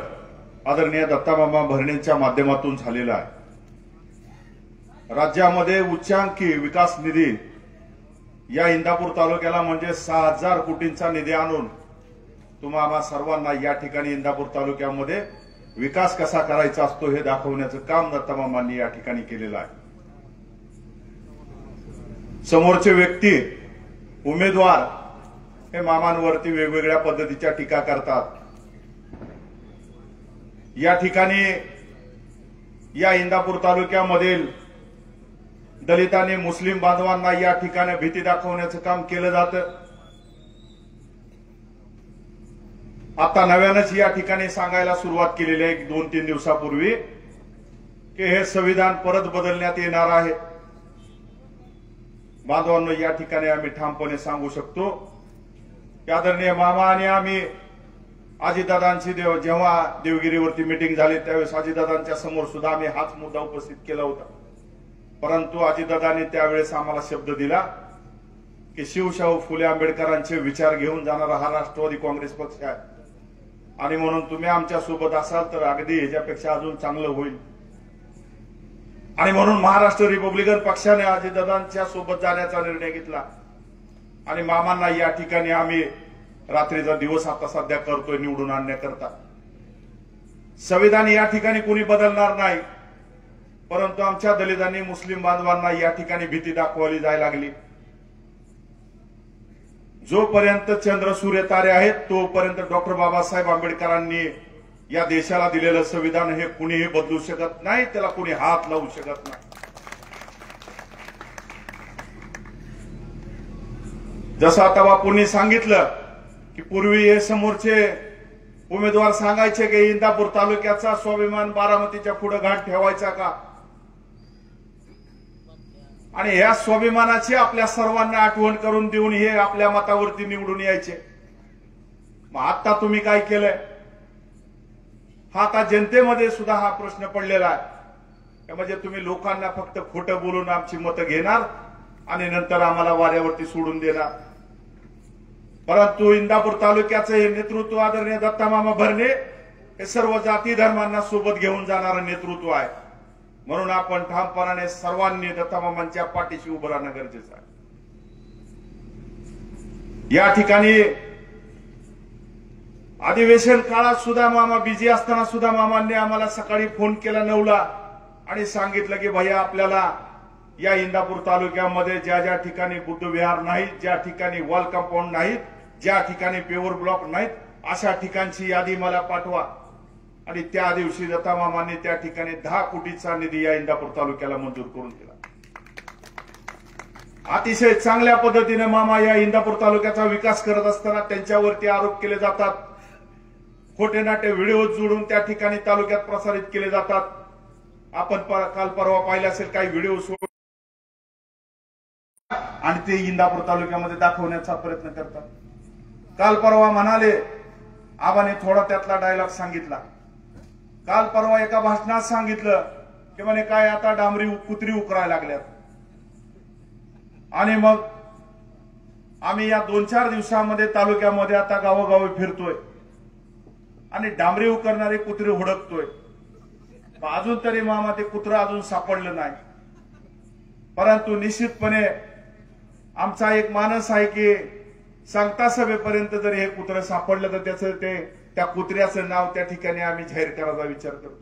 आदरणीय दत्तामामा भरणेंच्या माध्यमातून झालेला आहे. राज्यामध्ये उच्चांकी विकास निधी या इंदापूर तालुक्याला म्हणजे 6,000 कोटींचा निधी आणून तुम्हाला सर्वांना या ठिकाणी इंदापूर तालुक्यामध्ये विकास कसा करायचा असतो हे दाखवण्याचं काम दत्तामामांनी या ठिकाणी केलेलं आहे. समोरचे व्यक्ती, उमेदवार हे मामांवरती वेगवेगळ्या पद्धतीच्या टीका करतात. या ठिकाणी या इंदापूर तालुक्यामधील दलित आणि मुस्लिम बांधवांना या ठिकाणी भीती दाखवण्याचं काम केलं जातं. आता नव्यानंच या ठिकाणी सांगायला सुरुवात केलेली आहे 2-3 दिवसापूर्वी की हे संविधान परत बदलण्यात येणार आहे. बांधवांनो, या ठिकाणी आम्ही ठामपणे सांगू शकतो की आदरणीय मामा आणि आम्ही अजितदादांची जेव्हा देवगिरीवरती मीटिंग झाली त्यावेळेस अजितदादांच्या समोर सुद्धा आम्ही हाच मुद्दा उपस्थित केला होता. परंतु अजितदादांनी त्यावेळेस आम्हाला शब्द दिला की शिवशाहू फुले आंबेडकरांचे विचार घेऊन जाणारा हा राष्ट्रवादी काँग्रेस पक्ष आहे आणि म्हणून तुम्ही आमच्या सोबत असाल तर अगदी ह्याच्यापेक्षा अजून चांगलं होईल. आणि म्हणून महाराष्ट्र रिपब्लिकन पक्षाने अजितदादांच्या सोबत जाण्याचा निर्णय घेतला आणि मामांना या ठिकाणी आम्ही रात्रीचा दिवस आता सध्या करतोय निवडून आणण्याकरता. संविधान या ठिकाणी कोणी बदलणार नाही. परंतु आमच्या दलितांनी मुस्लिम बांधवांना या ठिकाणी भीती दाखवली जायला लागली. जोपर्यंत चंद्र सूर्य तारे आहेत तोपर्यंत डॉक्टर बाबासाहेब आंबेडकरांनी या देशाला दिलेलं संविधान हे कुणीही बदलू शकत नाही, त्याला कुणी हात लावू शकत नाही. जसं आता बापूंनी सांगितलं की पूर्वी हे समोरचे उमेदवार सांगायचे की इंदापूर तालुक्याचा स्वाभिमान बारामतीच्या पुढे घाट ठेवायचा का, आणि ह्या स्वाभिमानाची आपल्या सर्वांना आठवण करून देऊन हे आपल्या मतावरती निवडून यायचे. मग आता तुम्ही काय केलंय, हा आता जनतेमध्ये सुद्धा हा प्रश्न पडलेला आहे. म्हणजे तुम्ही लोकांना फक्त खोटं बोलून आमची मतं घेणार आणि नंतर आम्हाला वाऱ्यावरती सोडून देणार. परंतु इंदापूर तालुक्याचं हे नेतृत्व आदरणीय दत्तामामा भरणे हे सर्व जाती धर्मांना सोबत घेऊन जाणारं नेतृत्व आहे. म्हणून आपण ठामपणाने सर्वांनी दत्तामामांच्या पाठीशी उभं राहणं गरजेचं आहे. या ठिकाणी अधिवेशन काळात सुद्धा मामा बिझी असताना सुद्धा मामांनी आम्हाला सकाळी फोन केला 9ला आणि सांगितलं की भैया आपल्याला या इंदापूर तालुक्यामध्ये ज्या ज्या ठिकाणी बुद्धविहार नाहीत, ज्या ठिकाणी वॉल कंपाऊंड नाहीत, ज्या ठिकाणी पेवर ब्लॉक नाहीत, अशा ठिकाणची यादी मला पाठवा. आणि त्या दिवशी दत्तामामांनी त्या ठिकाणी 10 कोटीचा निधी या इंदापूर तालुक्याला मंजूर करून दिला. अतिशय चांगल्या पद्धतीने मामा या इंदापूर तालुक्याचा विकास करत असताना त्यांच्यावरती आरोप केले जातात, खोटे नाटे व्हिडिओ जोडून त्या ठिकाणी तालुक्यात प्रसारित केले जातात. आपण काल परवा पाहिलं असेल काही व्हिडिओ आणि ते इंदापूर तालुक्यामध्ये दाखवण्याचा प्रयत्न करतात. काल परवा म्हणाले आबाने थोडा त्यातला डायलॉग सांगितला. काल परवा एका भाषणात सांगितलं की म्हणे काय आता डांबरी कुत्री उकरायला लागल्यात. आणि मग आम्ही या 2-4 दिवसामध्ये तालुक्यामध्ये आता गावोगावी फिरतोय आणि डांबरी उकरणारे कुत्रे हुडकतोय. अजून तरी मामा ते कुत्रं अजून सापडलं नाही. परंतु निश्चितपणे आमचा एक मानस आहे की सांगता सभेपर्यंत जर हे कुत्रं सापडलं तर त्याचं त्या कुत्र्याचं नाव त्या ठिकाणी आम्ही जाहीर करायचा विचार करतो.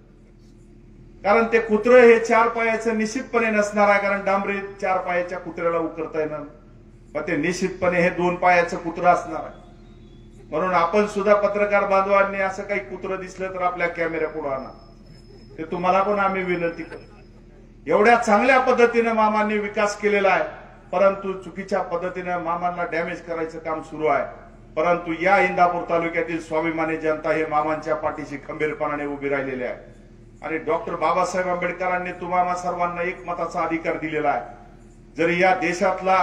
कारण ते कुत्रं हे 4 पायाचं निश्चितपणे नसणार आहे, कारण डांबरी 4 पायाच्या कुत्र्याला उकरता येणार, पण ते निश्चितपणे हे 2 पायाचं कुत्रं असणार आहे. म्हणून आपण सुद्धा पत्रकार बांधवांनी असं काही कुत्रं दिसलं तर आपल्या कॅमेऱ्या पुढे आणा, ते तुम्हाला पण आम्ही विनंती करतो. एवढ्या चांगल्या पद्धतीने मामांनी विकास केलेला आहे, परंतु चुकीच्या पद्धतीने मामांना डॅमेज करायचं काम सुरू आहे. परंतु या इंदापूर तालुक्यातील स्वाभिमानी जनता हे मामांच्या पाठीशी खंबीरपणाने उभी राहिलेली आहे. आणि डॉक्टर बाबासाहेब आंबेडकरांनी तुम्हाला सर्वांना एकमताचा अधिकार दिलेला आहे. जरी या देशातला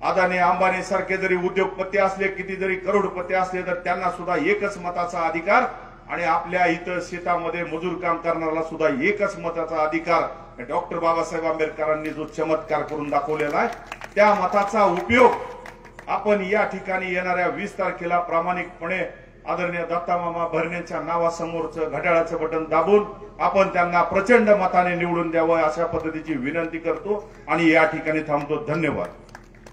अदानी अंबानी सारखे जरी उद्योगपती असले, किती जरी करोडपती असले, तर त्यांना सुद्धा एकच मताचा अधिकार, आणि आपल्या इथं शेतामध्ये मजूर काम करणाऱ्याला सुद्धा एकच मताचा अधिकार डॉक्टर बाबासाहेब आंबेडकरांनी जो चमत्कार करून दाखवलेला आहे, त्या मताचा उपयोग आपण या ठिकाणी येणाऱ्या 20 तारखेला प्रामाणिकपणे आदरणीय दत्तामामा भरणेंच्या नावासमोरचं घड्याळाचं बटन दाबून आपण त्यांना प्रचंड मताने निवडून द्यावं अशा पद्धतीची विनंती करतो आणि या ठिकाणी थांबतो. धन्यवाद.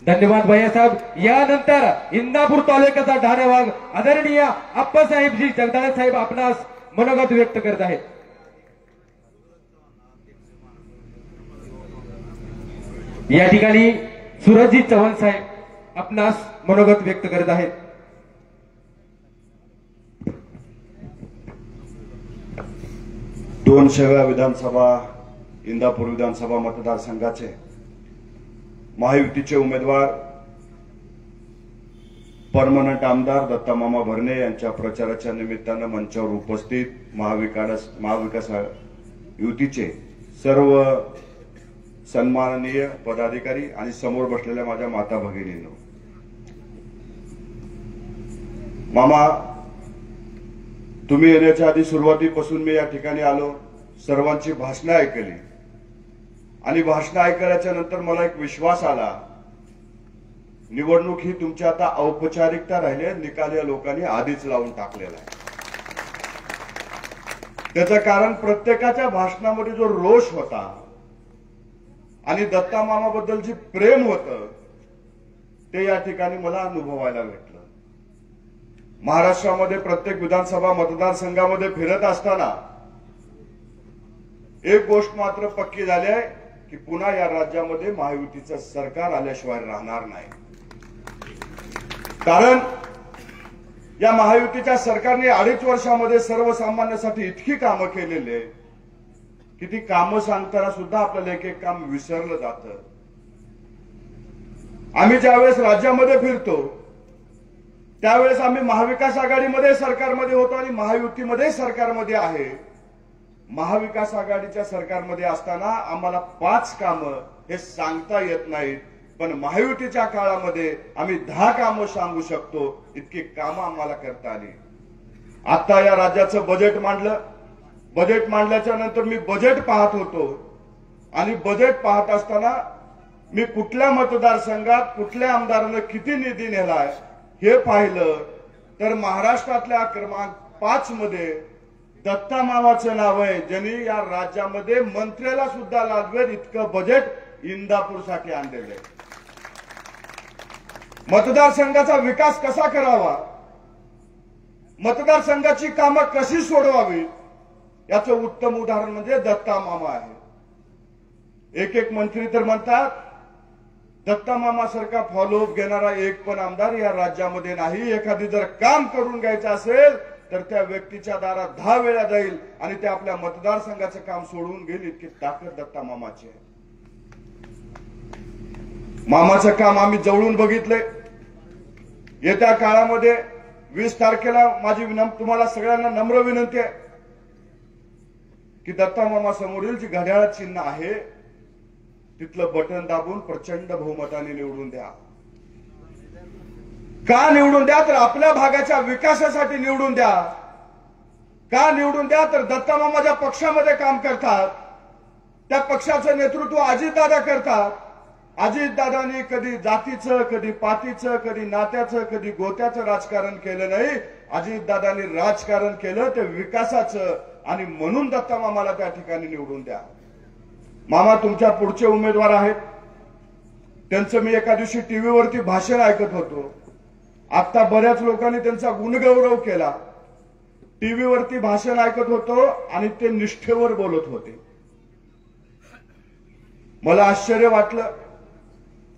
धन्यवाद भैयासाहेब. यानंतर इंदापूर तालुक्याचा ढारेवाग आदरणीय आप्पासाहेबजी जगदाळे साहेब आपणास मनोगत व्यक्त करत आहेत. या ठिकाणी सूरजजी चव्हाण साहेब आपणास मनोगत व्यक्त करत आहेत. दोन शेव्या विधानसभा इंदापूर विधानसभा मतदारसंघाचे महायुतीचे उमेदवार परमनंट आमदार दत्तामामा भरणे यांच्या प्रचाराच्या निमित्तानं मंचावर उपस्थित महाविकास युतीचे सर्व सन्माननीय पदाधिकारी आणि समोर बसलेल्या माझ्या माता भगिनींनो, मामा तुम्ही येण्याच्या आधी सुरुवातीपासून मी या ठिकाणी आलो, सर्वांची भाषणं ऐकली आणि भाषणं ऐकल्याच्या नंतर मला एक विश्वास आला, निवडणूक ही तुमची आता औपचारिकता राहिली, निकाल या लोकांनी आधीच लावून टाकलेला आहे. त्याचं कारण प्रत्येकाच्या भाषणामध्ये जो रोष होता आणि दत्तामामाबद्दल जे प्रेम होतं ते या ठिकाणी मला अनुभवायला भेटलं. महाराष्ट्रामध्ये प्रत्येक विधानसभा मतदारसंघामध्ये फिरत असताना एक गोष्ट मात्र पक्की झाली आहे की पुन्हा या राज्यामध्ये महायुतीचं सरकार आल्याशिवाय राहणार नाही. कारण या महायुतीच्या सरकारने 2.5 वर्षामध्ये सर्वसामान्यांसाठी इतकी कामं केलेली आहे की ती कामं सांगताना सुद्धा आपल्याला एक एक काम विसरलं जातं. आम्ही ज्यावेळेस राज्यामध्ये फिरतो त्यावेळेस आम्ही महाविकास आघाडीमध्ये सरकारमध्ये होतो आणि महायुतीमध्ये सरकारमध्ये आहे. महाविकास आघाडीच्या सरकारमध्ये असताना आम्हाला 5 कामं हे सांगता येत नाहीत, पण महायुतीच्या काळामध्ये आम्ही 10 कामं सांगू शकतो, इतकी कामं आम्हाला करता आली. आता या राज्याचं बजेट मांडलं. बजेट मांडल्याच्या नंतर मी बजेट पाहत होतो आणि बजेट पाहत असताना मी कुठल्या मतदारसंघात कुठल्या आमदारानं किती निधी नेलाय हे पाहिलं तर महाराष्ट्रातल्या क्रमांक 5 मध्ये दत्ता मामाचं नाव आहे, ज्यांनी या राज्यामध्ये मंत्र्याला सुद्धा लादवेल इतकं बजेट इंदापूरसाठी आणलेलं आहे. मतदारसंघाचा विकास कसा करावा, मतदारसंघाची कामं कशी सोडवावी याचं उत्तम उदाहरण म्हणजे दत्ता मामा आहे. एक मंत्री तर म्हणतात दत्ता मामासारखा फॉलोअप घेणारा एक पण आमदार या राज्यामध्ये नाही. एखादी जर काम करून घ्यायचं असेल तर त्या व्यक्तीच्या दारात 10 वेळा जाईल आणि ते आपल्या मतदारसंघाचं काम सोडून घेईल, इतकी ताकद दत्ता मामाची आहे. मामाचं काम आम्ही जवळून बघितलंय. येत्या काळामध्ये 20 तारखेला माझी तुम्हाला सगळ्यांना नम्र विनंती आहे की दत्ता मामा समोरील जी घड्याळ चिन्ह आहे तिथलं बटन दाबून प्रचंड बहुमताने निवडून द्या. का निवडून द्या तर आपल्या भागाच्या विकासासाठी निवडून द्या. का निवडून द्या तर दत्ता मामा ज्या पक्षामध्ये काम करतात त्या पक्षाचं नेतृत्व अजितदादा करतात. अजितदादांनी कधी जातीचं, कधी पातीचं, कधी नात्याचं, कधी गोत्याचं राजकारण केलं नाही. अजितदादांनी राजकारण केलं ते विकासाचं आणि म्हणून दत्ता मामाला त्या ठिकाणी निवडून द्या. मामा तुमच्या पुढचे उमेदवार आहेत. त्यांचं मी एका दिवशी टीव्हीवरती भाषण ऐकत होतो. आता बऱ्याच लोकांनी त्यांचा गुणगौरव केला. टीव्हीवरती भाषण ऐकत होतो आणि ते निष्ठेवर बोलत होते. मला आश्चर्य वाटलं.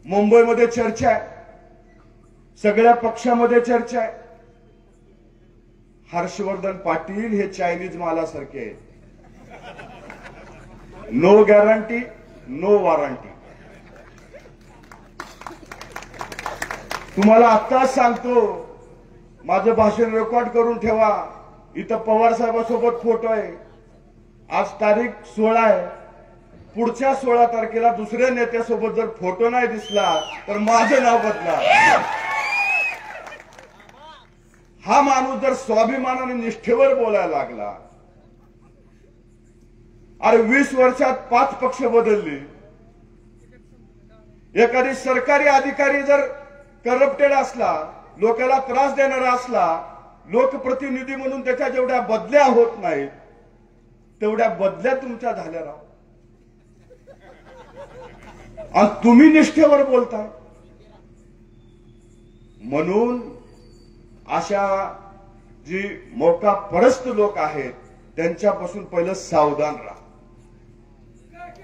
मुंबईमध्ये चर्चा आहे, सगळ्या पक्षामध्ये चर्चा आहे. हर्षवर्धन पाटील हे चायनीज मालासारखे आहेत. No guarantee no warranty. तुम्हाला आत्ताच सांगतो, माझं भाषण रेकॉर्ड करून ठेवा. इथं पवार साहेबांसोबत फोटो आहे. आज तारीख 16 आहे. पुढच्या 16 तारखेला दुसऱ्या नेत्यासोबत जर फोटो नाही दिसला तर माझं नाव बदला. हा माणूस जर स्वाभिमानाने निष्ठेवर बोलायला लागला. अरे 20 वर्षात 5 पक्ष बदलले. एखादी सरकारी अधिकारी जर करप्टेड असला, लोकांना त्रास देणारा असला, लोकप्रतिनिधी म्हणून त्याच्या जेवढ्या बदल्या होत नाहीत तेवढ्या बदल्या तुमच्या झाल्या राव. आणि तुम्ही निष्ठेवर बोलताय. म्हणून अशा जी मोठा परस्त लोक आहेत त्यांच्यापासून पहिलं सावधान राहा.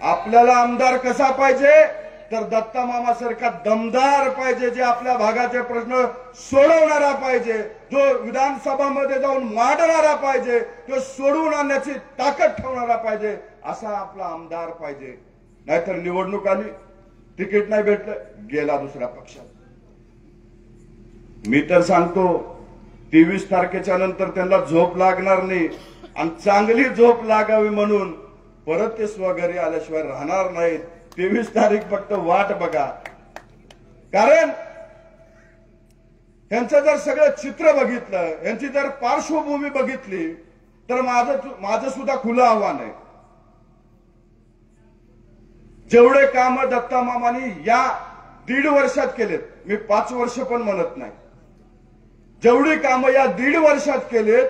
आपल्याला आमदार कसा पाहिजे तर दत्ता मामासारखा दमदार पाहिजे, जे आपल्या भागाचे प्रश्न सोडवणारा पाहिजे, जो विधानसभामध्ये जाऊन मांडणारा पाहिजे, तो सोडवून आणण्याची ताकद ठेवणारा पाहिजे, असा आपला आमदार पाहिजे. नाहीतर निवडणूक आली, तिकीट नाही भेटलं, गेला दुसऱ्या पक्षात. मी तर सांगतो 23 तारखेच्या नंतर त्यांना झोप लागणार नाही आणि चांगली झोप लागावी म्हणून परत ते स्वघरी आल्याशिवाय राहणार नाहीत. 23 तारीख फक्त वाट बघा. कारण यांचं जर सगळं चित्र बघितलं, यांची जर पार्श्वभूमी बघितली तर माझं सुद्धा खुलं आव्हान आहे. जेवढे काम दत्ता मामानी या 1.5 वर्षात केलेत, मी 5 वर्ष पण म्हणत नाही, जेवढी कामं या 1.5 वर्षात केलेत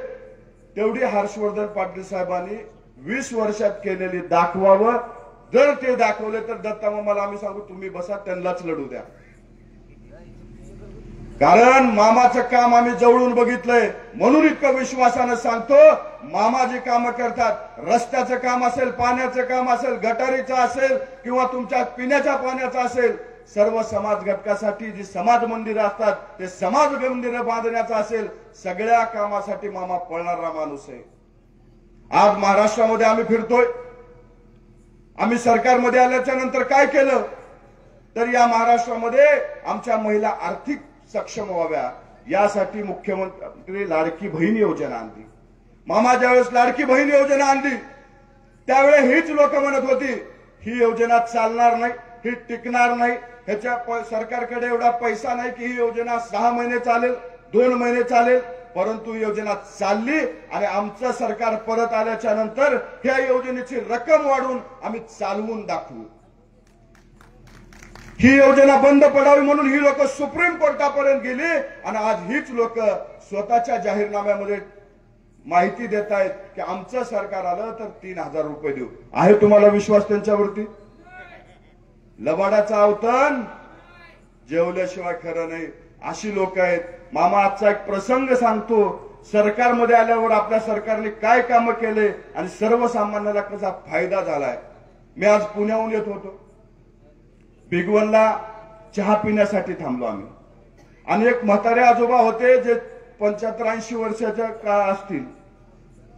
तेवढी हर्षवर्धन पाटील साहेबांनी 20 वर्षात केलेली दाखवावं. जर ते दाखवले तर दत्ता मामाला आम्ही सांगू तुम्ही बसा, त्यांनाच लढू द्या. कारण मामाचं काम आम्ही जवळून बघितलंय, म्हणून इतकं विश्वासानं सांगतो. मामा जे कामं करतात, रस्त्याचं काम असेल, पाण्याचं काम असेल, गटारीचं असेल किंवा तुमच्या पिण्याच्या पाण्याचं असेल, सर्व समाज घटकासाठी जी समाज मंदिरं असतात ते समाज मंदिरं बांधण्याचं असेल, सगळ्या कामासाठी मामा पळणारा माणूस आहे. आज महाराष्ट्रामध्ये आम्ही फिरतोय. आम्ही सरकारमध्ये आल्याच्या नंतर काय केलं तर या महाराष्ट्रामध्ये आमच्या महिला आर्थिक सक्षम व्हाव्या यासाठी मुख्यमंत्री लाडकी बहीण योजना आणली. मामा ज्यावेळेस लाडकी बहीण योजना आणली त्यावेळेस हीच लोक म्हणत होती ही योजना चालणार नाही, ही टिकणार नाही, ह्याच्या सरकारकडे एवढा पैसा नाही की ही योजना 6 महिने चालेल, 2 महिने चालेल. परंतु योजना चालली आणि आमचं सरकार परत आल्याच्या नंतर ह्या योजनेची रक्कम वाढवून आम्ही चालवून दाखवू. ही योजना बंद पडावी म्हणून ही लोक सुप्रीम कोर्टापर्यंत गेली आणि आज हीच लोक स्वतःच्या जाहीरनाम्यामध्ये माहिती देत आहेत की आमचं सरकार आलं तर 3,000 रुपये देऊ. आहे तुम्हाला विश्वास त्यांच्यावरती? लबाडाचा अवतन जेवल्याशिवाय खरं नाही अशी लोक आहेत. मामा आजचा एक प्रसंग सांगतो. सरकारमध्ये आल्यावर आपल्या सरकारने काय कामं केले आणि सर्वसामान्याला कसा फायदा झालाय. मी आज पुण्याहून येत होतो. भिगवणला चहा पिण्यासाठी थांबलो आम्ही आणि एक म्हातारे आजोबा होते जे 75-80 वर्षाच्या का असतील.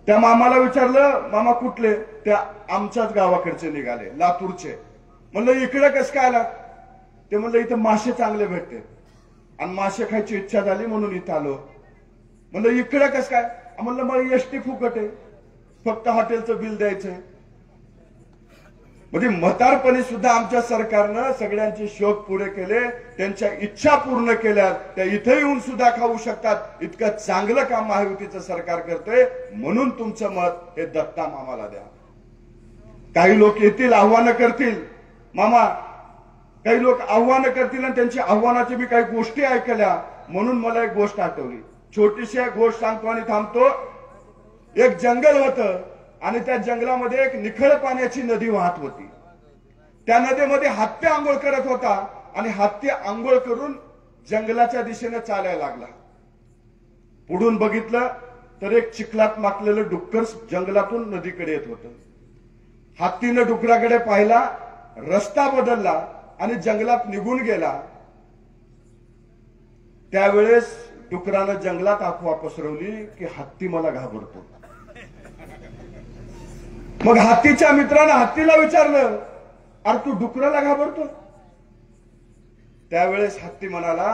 त्या मामाला विचारलं, मामा कुठले? त्या आमच्याच गावाकडचे निघाले, लातूरचे. म्हणलं इकडे कसं काय आला? ते म्हणलं इथं मासे चांगले भेटते आणि मासे खायची इच्छा झाली म्हणून इथं आलो. म्हणलं इकडे कसं काय? म्हणलं मला एसटी फुकट आहे, फक्त हॉटेलचं बिल द्यायचंय. म्हणजे म्हातारपणी सुद्धा आमच्या सरकारनं सगळ्यांचे शौक पुरे केले, त्यांच्या इच्छा पूर्ण केल्या. त्या इथे येऊन सुद्धा खाऊ शकतात इतकं चांगलं काम महायुतीचं सरकार करतंय. म्हणून तुमचं मत हे दत्ता मामाला द्या. काही लोक येतील, आव्हानं करतील. मामा काही लोक आव्हानं करतील आणि त्यांच्या आव्हानाची मी काही गोष्टी ऐकल्या म्हणून मला एक गोष्ट आठवली. छोटीशी एक गोष्ट सांगतो आणि थांबतो. एक जंगल होतं आणि त्या जंगलामध्ये एक निखळ पाण्याची नदी वाहत होती. त्या नदीमध्ये हत्ती आंघोळ करत होता आणि हत्ती आंघोळ करून जंगलाच्या दिशेने चालायला लागला. पुढून बघितलं तर एक चिखलात माकलेलं डुक्कर जंगलातून नदीकडे येत होतं. हत्तीनं डुकराकडे पाहिला, रस्ता बदलला आणि जंगलात निघून गेला. त्यावेळेस डुकरानं जंगलात अफवा पसरवली की हत्ती मला घाबरतो. मग हत्तीच्या मित्रानं हत्तीला विचारलं, अरे तू डुकराला घाबरतो? त्यावेळेस हत्ती म्हणाला,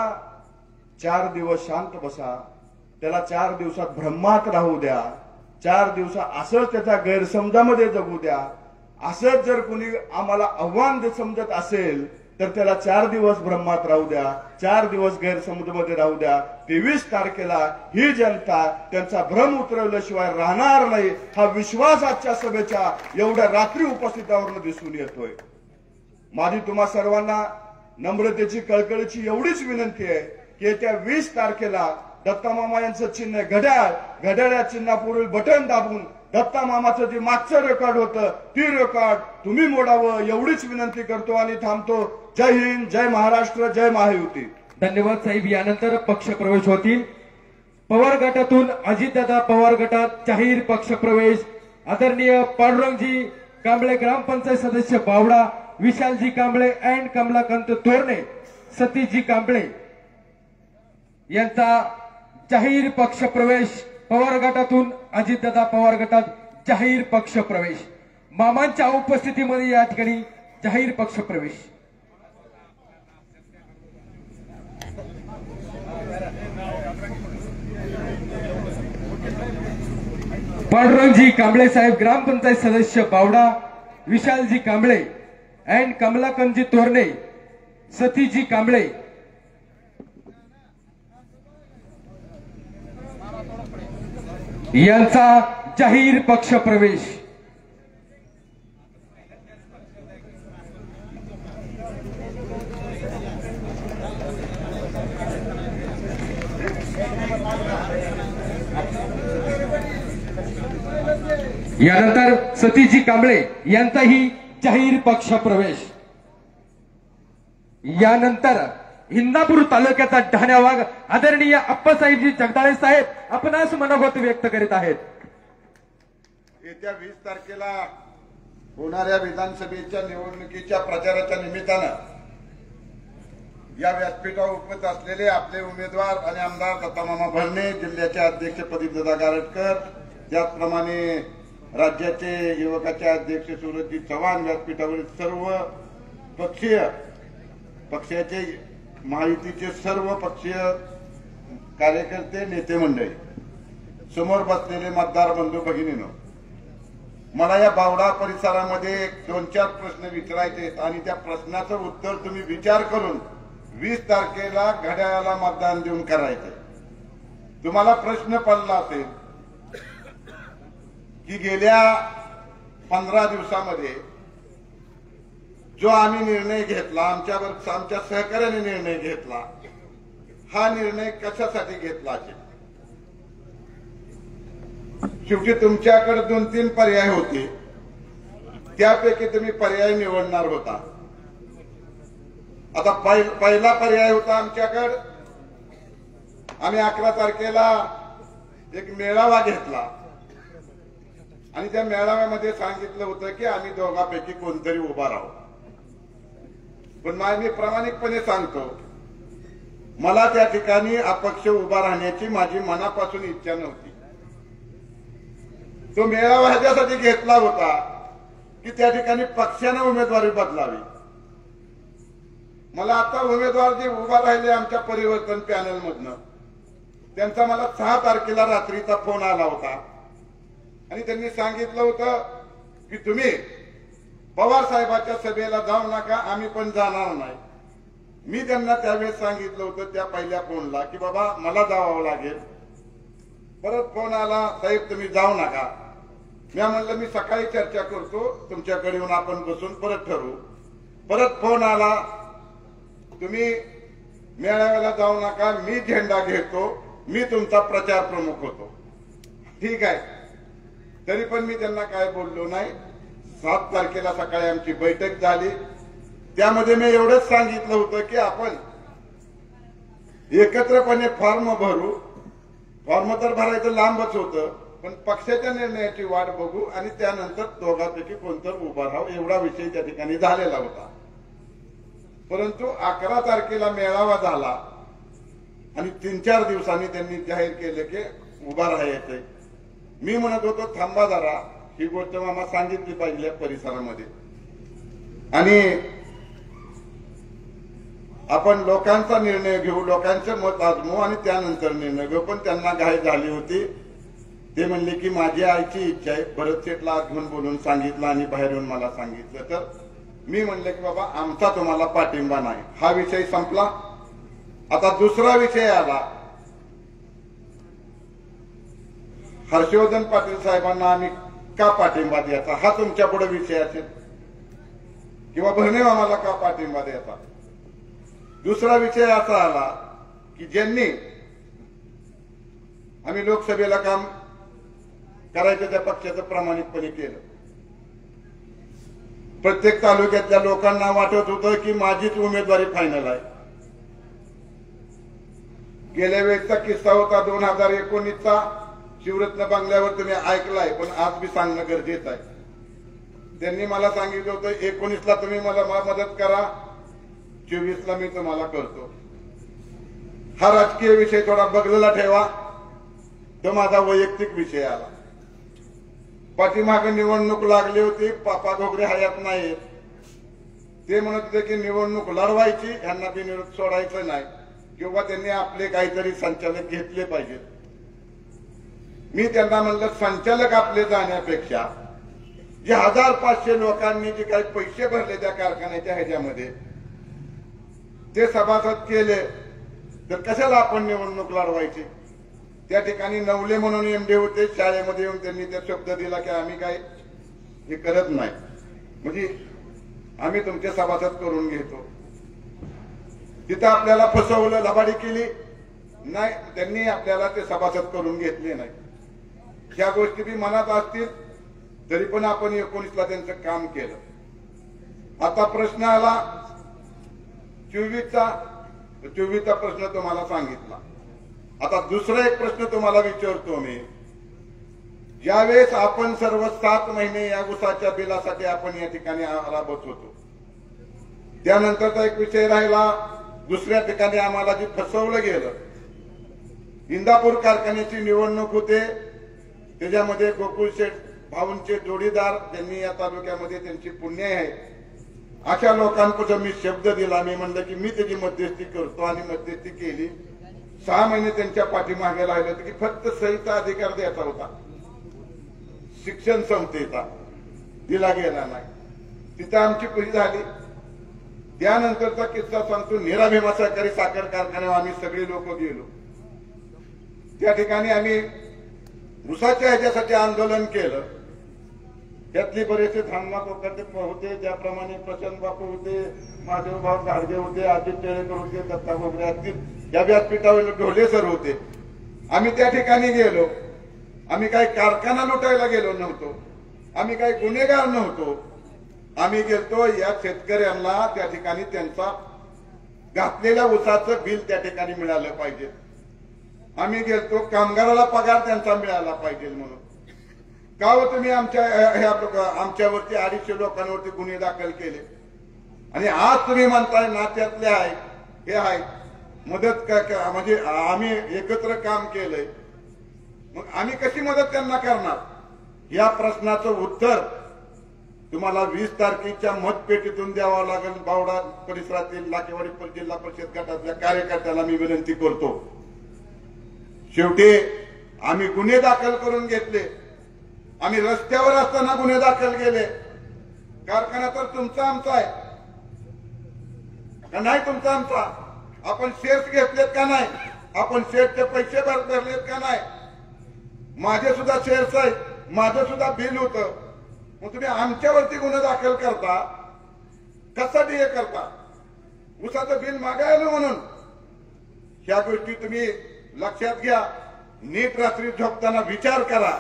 4 दिवस शांत बसा, त्याला 4 दिवसात ब्रह्मात राहू द्या, 4 दिवस असंच त्याच्या गैरसमजामध्ये जगू द्या. असंच जर कोणी आम्हाला आव्हान समजत असेल तर त्याला 4 दिवस ब्रह्मात राहू द्या, 4 दिवस गैरसमजामध्ये राहू द्या. 23 तारखेला ही जनता त्यांचा भ्रम उतरवल्याशिवाय राहणार नाही हा विश्वास आजच्या सभेच्या एवढ्या रात्री उपस्थितावरून दिसून येतोय. माझी तुम्हा सर्वांना नम्रतेची कळकळीची एवढीच विनंती आहे की येत्या 20 तारखेला दत्ता मामा यांचं चिन्ह घड्याळ, घड्याळ्या चिन्हापूर्वी बटन दाबून दत्ता मामाचं जे मागचं रेकॉर्ड होतं ती रेकॉर्ड तुम्ही मोडावं एवढीच विनंती करतो आणि थांबतो. जय हिंद, जय महाराष्ट्र, जय महायुती. धन्यवाद साहेब. यानंतर पक्ष प्रवेश होतील. पवार गटातून अजितदादा पवार गटात जाहीर पक्ष प्रवेश आदरणीय पांडुरंगजी कांबळे ग्रामपंचायत सदस्य बावडा, विशालजी कांबळे अँड कमलाकांत तोरणे, सतीशजी कांबळे यांचा जाहीर पक्ष प्रवेश. पवार गटातून अजितदादा पवार गटात जाहीर पक्ष प्रवेश. मामांच्या उपस्थितीमध्ये या ठिकाणी जाहीर पक्ष प्रवेश. पांडुरंगजी कांबळे साहेब ग्रामपंचायत सदस्य बावडा, विशालजी कांबळे अँड कमलाकांतजी तोरणे, सतीशजी कांबळे यांचा जाहीर पक्ष प्रवेश. यानंतर सतीशजी कांबळे यांचाही जाहीर पक्ष प्रवेश. यानंतर इंदापूर तालुक्याचा ढाण्यावाग आदरणीय अप्पासाहेबजी जगदाळे साहेब आपणास मनोगत व्यक्त करीत आहेत. येत्या 20 तारखेला होणाऱ्या विधानसभेच्या निवडणुकीच्या प्रचाराच्या निमित्तानं या व्यासपीठावर उपस्थित असलेले आपले उमेदवार आणि आमदार दत्तामामा भरणे, जिल्ह्याचे अध्यक्ष प्रदीपदादा गारटकर, त्याचप्रमाणे राज्याचे युवकाचे अध्यक्ष सूरजजी चव्हाण, व्यासपीठावरील सर्व पक्षाचे महायुतीचे सर्व पक्षीय कार्यकर्ते, नेते मंडळी, समोर बसलेले मतदार बंधू भगिनींनो, मला या बावडा परिसरामध्ये 2-4 प्रश्न विचारायचे आहेत आणि त्या प्रश्नाचं उत्तर तुम्ही विचार करून 20 तारखेला घड्याळाला मतदान देऊन करायचंय. तुम्हाला प्रश्न पडला असेल की गेल्या 15 दिवसामध्ये जो आम्ही निर्णय घेतला, आमच्या सहकार्याने निर्णय घेतला, हा निर्णय कशासाठी घेतला असेल. शेवटी तुमच्याकडे 2-3 पर्याय होते, त्यापैकी तुम्ही पर्याय निवडणार होता. आता पहिला पर्याय होता आमच्याकडे, आम्ही 11 तारखेला एक मेळावा घेतला आणि त्या मेळाव्यामध्ये सांगितलं होतं की आम्ही दोघांपैकी कोणतरी उभा राहू. पण मी प्रामाणिकपणे सांगतो, मला त्या ठिकाणी अपक्ष उभा राहण्याची माझी मनापासून इच्छा नव्हती. तो मेळावा ह्याच्यासाठी घेतला होता की त्या ठिकाणी पक्षाने उमेदवारी बदलावी. मला आता उमेदवार जे उभा राहिले आमच्या परिवर्तन पॅनल मधनं, त्यांचा मला 6 तारखेला रात्रीचा फोन आला होता आणि त्यांनी सांगितलं होतं की तुम्ही पवार साहेबांच्या सभेला जाऊ नका, आम्ही पण जाणार नाही. मी त्यांना त्यावेळेस सांगितलं होतं त्या पहिल्या फोनला की बाबा मला जावं लागेल. परत फोन आला, साहेब तुम्ही जाऊ नका. मी म्हणलं मी सकाळी चर्चा करतो, तुमच्याकडे येऊन आपण बसून परत ठरवू. परत फोन आला, तुम्ही मेळाव्याला जाऊ नका, मी झेंडा घेतो, मी तुमचा प्रचार प्रमुख होतो. ठीक आहे, तरी पण मी त्यांना काय बोललो नाही. 7 तारखेला सकाळी आमची बैठक झाली, त्यामध्ये मी एवढंच सांगितलं होतं की आपण एकत्रपणे फॉर्म भरू. फॉर्म तर भरायचं लांबच होतं, पण पक्षाच्या निर्णयाची वाट बघू आणि त्यानंतर दोघांपैकी कोणतं उभा राहू, एवढा विषय त्या ठिकाणी झालेला होता. परंतु 11 तारखेला मेळावा झाला आणि 3-4 दिवसांनी त्यांनी जाहीर केले की उभा राहायचंय. मी म्हणत होतो थांबा जरा, ही गोष्ट मामा सांगितली पाहिजे परिसरामध्ये आणि आपण लोकांचा निर्णय घेऊ, लोकांचं मत आजमू आणि त्यानंतर निर्णय घेऊ. पण त्यांना घाई झाली होती. ते म्हणले की माझी आईची इच्छा आहे. भरत शेठला आज घेऊन बोलून सांगितलं आणि बाहेर येऊन मला सांगितलं. तर मी म्हणले की बाबा आमचा तुम्हाला पाठिंबा नाही. हा विषय संपला. आता दुसरा विषय आला, हर्षवर्धन पाटील साहेबांना आम्ही का पाठिंबा द्यायचा, हा तुमच्या पुढे विषय असेल, किंवा भरणे मामाला का पाठिंबा द्यायचा. दुसरा विषय असा आला की ज्यांनी आम्ही लोकसभेला काम करायचं त्या पक्षाचं प्रामाणिकपणे केलं. प्रत्येक तालुक्यातल्या लोकांना वाटत होतं की माझीच उमेदवारी फायनल आहे. गेल्या वेळेचा किस्सा होता 2019चा, शिवरत्न बंगल्यावर तुम्ही ऐकलाय, पण आज मी सांगणं गरजेचं आहे. त्यांनी मला सांगितलं होतं 19ला तुम्ही मला मदत करा, 24ला मी तुम्हाला करतो. हा राजकीय विषय थोडा बगलेला ठेवा. तो माझा वैयक्तिक विषय आला. पाठीमागे निवडणूक लागली होती, पापा घोगरे हयात नाहीत. ते म्हणत होते की निवडणूक लढवायची, यांना बिनविरोध सोडायचं नाही, किंवा त्यांनी आपले काहीतरी संचालक घेतले पाहिजेत. मी त्यांना म्हणलं संचालक आपले जाण्यापेक्षा जे 1500 लोकांनी जे काही पैसे भरले त्या कारखान्याच्या ह्याच्यामध्ये, ते सभासद केले, तर कशाला आपण निवडणूक लढवायची. त्या ठिकाणी नवले म्हणून एमडी होते, शाळेमध्ये येऊन त्यांनी त्या शब्द दिला की आम्ही काय हे करत नाही, म्हणजे आम्ही तुमचे सभासद करून घेतो. तिथं आपल्याला फसवलं, लबाडी केली नाही, त्यांनी आपल्याला ते सभासद करून घेतले नाही. ह्या गोष्टी बी मनात असतील, तरी पण आपण 19ला त्यांचं काम केलं. आता प्रश्न आला 24चा, 24चा प्रश्न तुम्हाला सांगितला. आता दुसरा एक प्रश्न तुम्हाला विचारतो मी. ज्यावेळेस आपण सर्व 7 महिने या ऊसाच्या बिलासाठी आपण या ठिकाणी राबत होतो, त्यानंतरचा एक विषय राहिला. दुसऱ्या ठिकाणी आम्हाला जे फसवलं गेलं, इंदापूर कारखान्याची निवडणूक होते, त्याच्यामध्ये गोकुळ शेठ भाऊंचे जोडीदार ज्यांनी या तालुक्यामध्ये त्यांची पुण्य आहे अशा लोकांपासून मी शब्द दिला. मी म्हणलं की मी त्याची मध्यस्थी करतो आणि मध्यस्थी केली. 6 महिने त्यांच्या पाठीमागे लागले होते की फक्त सहीचा अधिकार द्यायचा होता, शिक्षण संस्थेचा दिला गेला नाही. तिथं आमची पुरी झाली. त्यानंतरचा किस्सा सांगतो. नीरा भीमा सहकारी साखर कारखान्यावर आम्ही सगळे लोक गेलो. त्या ठिकाणी आम्ही ऊसाच्या ह्याच्यासाठी आंदोलन केलं. त्यातली बरेचसे थांबा होते, ज्याप्रमाणे प्रचंड बापू होते, महादेवभाऊ घाडगे होते, अजित टेळेकर होते, दत्ता गोगरे असतील, या व्यासपीठावर ढोले सर होते. आम्ही त्या ठिकाणी गेलो. आम्ही काही कारखाना लुटायला गेलो नव्हतो, आम्ही काही गुन्हेगार नव्हतो. आम्ही गेलतो या शेतकऱ्यांना त्या ठिकाणी त्यांचा घातलेल्या ऊसाचं बिल त्या ठिकाणी मिळालं पाहिजे. आम्ही गेलतो कामगाराला पगार त्यांचा मिळाला पाहिजे म्हणून. का हो तुम्ही आमच्यावरती 250 लोकांवरती गुन्हे दाखल केले आणि आज तुम्ही म्हणताय नात्यातले आहे, हे आहे, मदत म्हणजे आम्ही एकत्र काम केलंय, मग आम्ही कशी मदत त्यांना करणार? या प्रश्नाचं उत्तर तुम्हाला 20 तारखेच्या मतपेटीतून द्यावं लागेल. बावडा परिसरातील लाकेवाडी जिल्हा परिषद गटातल्या कार्यकर्त्याला मी विनंती करतो. शेवटी आम्ही गुन्हे दाखल करून घेतले. आम्ही रस्त्यावर असताना गुन्हे दाखल केले. कारखाना तर तुमचा आमचा आहे का नाही? तुमचा आमचा. आपण शेअर्स घेतलेत का नाही? आपण शेअरचे पैसे भरलेत का नाही? माझे सुद्धा शेअर्स आहेत, माझं सुद्धा बिल होतं. मग तुम्ही आमच्यावरती गुन्हा दाखल करता, कशासाठी हे करता? ऊसाचं बिल मागायला म्हणून. ह्या गोष्टी तुम्ही लक्षात घ्या. नीट रात्री झोपताना विचार करा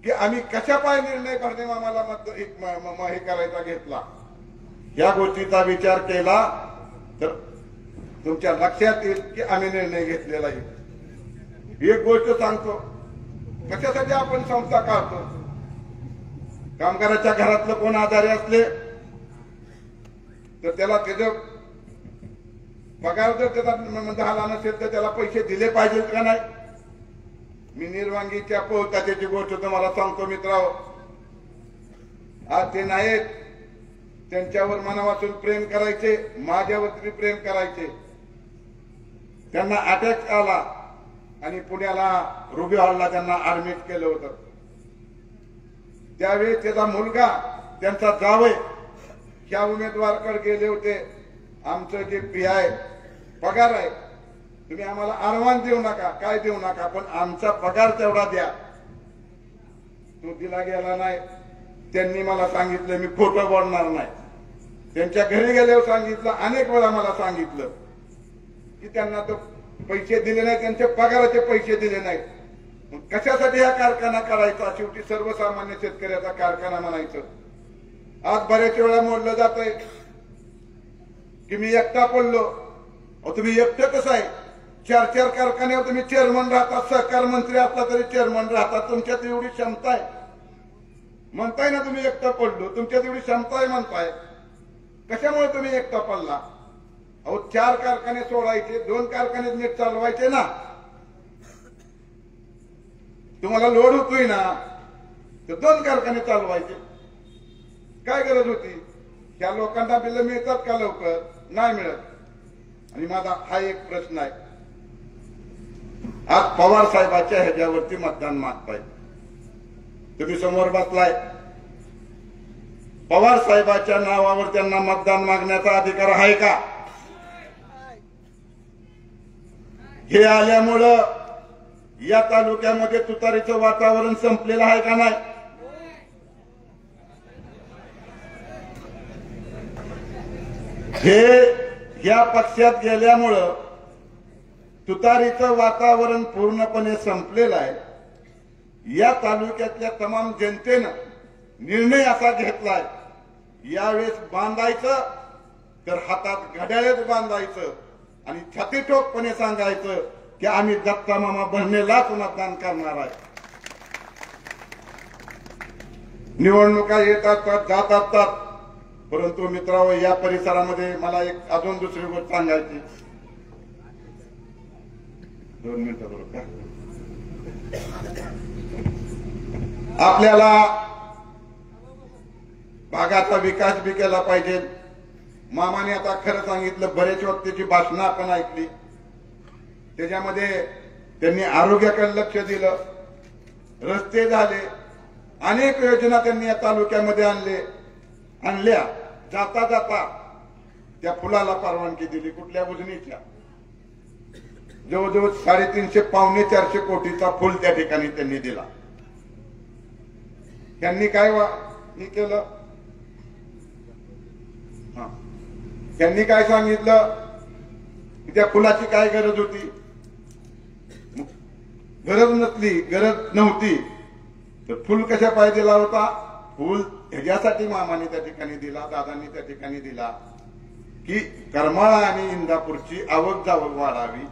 की आम्ही कशा पाय निर्णय करणे आम्हाला हे करायचा घेतला. या गोष्टीचा विचार केला तर तुमच्या लक्षात येईल की आम्ही निर्णय घेतलेला आहे. एक गोष्ट सांगतो, कशासाठी आपण संस्था काढतो? कामगाराच्या घरातलं कोण आजारी असले तर त्याला त्याचं पगार जर त्याचा झाला नसेल तर त्याला पैसे दिले पाहिजेत का नाही? मी निर्वांगीच्या पोहताची गोष्ट तुम्हाला सांगतो मित्रांनो. आज ते नाहीत, त्यांच्यावर मनापासून प्रेम करायचे, माझ्यावरती प्रेम करायचे. त्यांना अटॅक आला आणि पुण्याला रुबी हॉलला त्यांना ऍडमिट केलं होतं. त्यावेळी त्याचा मुलगा, त्यांचा जावई ह्या उमेदवाराकडे गेले होते. आमचं जे PI पगार आहे, तुम्ही आम्हाला आरवान देऊ नका, काय देऊ नका, पण आमचा पगार तेवढा द्या. तो दिला गेला नाही. त्यांनी मला सांगितलं मी खोटं बोलणार नाही. त्यांच्या घरी गेल्यावर सांगितलं, अनेक वेळा मला सांगितलं की त्यांना तो पैसे दिले नाही, त्यांच्या पगाराचे पैसे दिले नाहीत. कशासाठी हा कारखाना करायचा? शेवटी सर्वसामान्य शेतकऱ्याचा कारखाना म्हणायचं. आज बऱ्याच वेळा मोडलं जात आहे की मी एकटा पडलो. तुम्ही एकटं कसं आहे? 4 कारखान्यावर तुम्ही चेअरमन राहता, सहकार मंत्री असला तरी चेअरमन राहता. तुमच्यात एवढी क्षमता आहे म्हणताय ना, तुम्ही एकटा पडलो, तुमच्यात एवढी क्षमता आहे म्हणताय. कशामुळे तुम्ही एकटा पडला? 4 कारखाने सोडायचे, 2 कारखाने नीट चालवायचे ना. तुम्हाला लोड होतोय ना, तर 2 कारखाने चालवायचे. काय गरज होती? त्या लोकांना बिल मिळतात का? लवकर नाही मिळत. आणि माझा हा एक प्रश्न आहे. आज पवार साहेबांच्या ह्याच्यावरती मतदान मागताय. तुम्ही समोर बसलाय. पवार साहेबांच्या नावावर त्यांना मतदान मागण्याचा अधिकार आहे का? हे आल्यामुळं या तालुक्यामध्ये तुतारीचं वातावरण संपलेलं आहे का नाही? हे या पक्षात गेल्यामुळं तुतारीचं वातावरण पूर्णपणे संपलेलं आहे. या तालुक्यातल्या तमाम जनतेनं निर्णय असा घेतलाय, यावेळेस बांधायचं तर हातात घड्याळच बांधायचं, आणि छातीठोकपणे सांगायचं की आम्ही दत्ता मामा भरणेलाच मतदान करणार आहे. निवडणुका येत असतात जात असतात, परंतु मित्रांनो या परिसरामध्ये मला एक अजून दुसरी गोष्ट सांगायची. 2 मिनिटं बरोबर. आपल्याला भागाचा विकास बी केला पाहिजे. मामाने आता खरं सांगितलं, बरेच व्यक्तीची भाषणं आपण ऐकली, त्याच्यामध्ये त्यांनी आरोग्याकडे लक्ष दिलं, रस्ते झाले, अनेक योजना त्यांनी या तालुक्यामध्ये आणल्या. जाता जाता त्या फुलाला परवानगी दिली. कुठल्या उजनीच्या जवळजवळ 350 पावणे 400 कोटीचा फुल त्या ठिकाणी त्यांनी दिला. त्यांनी काय केलं, त्यांनी काय सांगितलं की त्या फुलाची काय गरज होती, गरज नव्हती तर फुल कशा पाहिजे दिला होता. फुल ह्याच्यासाठी मामाने त्या ठिकाणी दिला, दादांनी त्या ठिकाणी दिला की करमाळा आणि इंदापूरची आवक जावक वाढावी,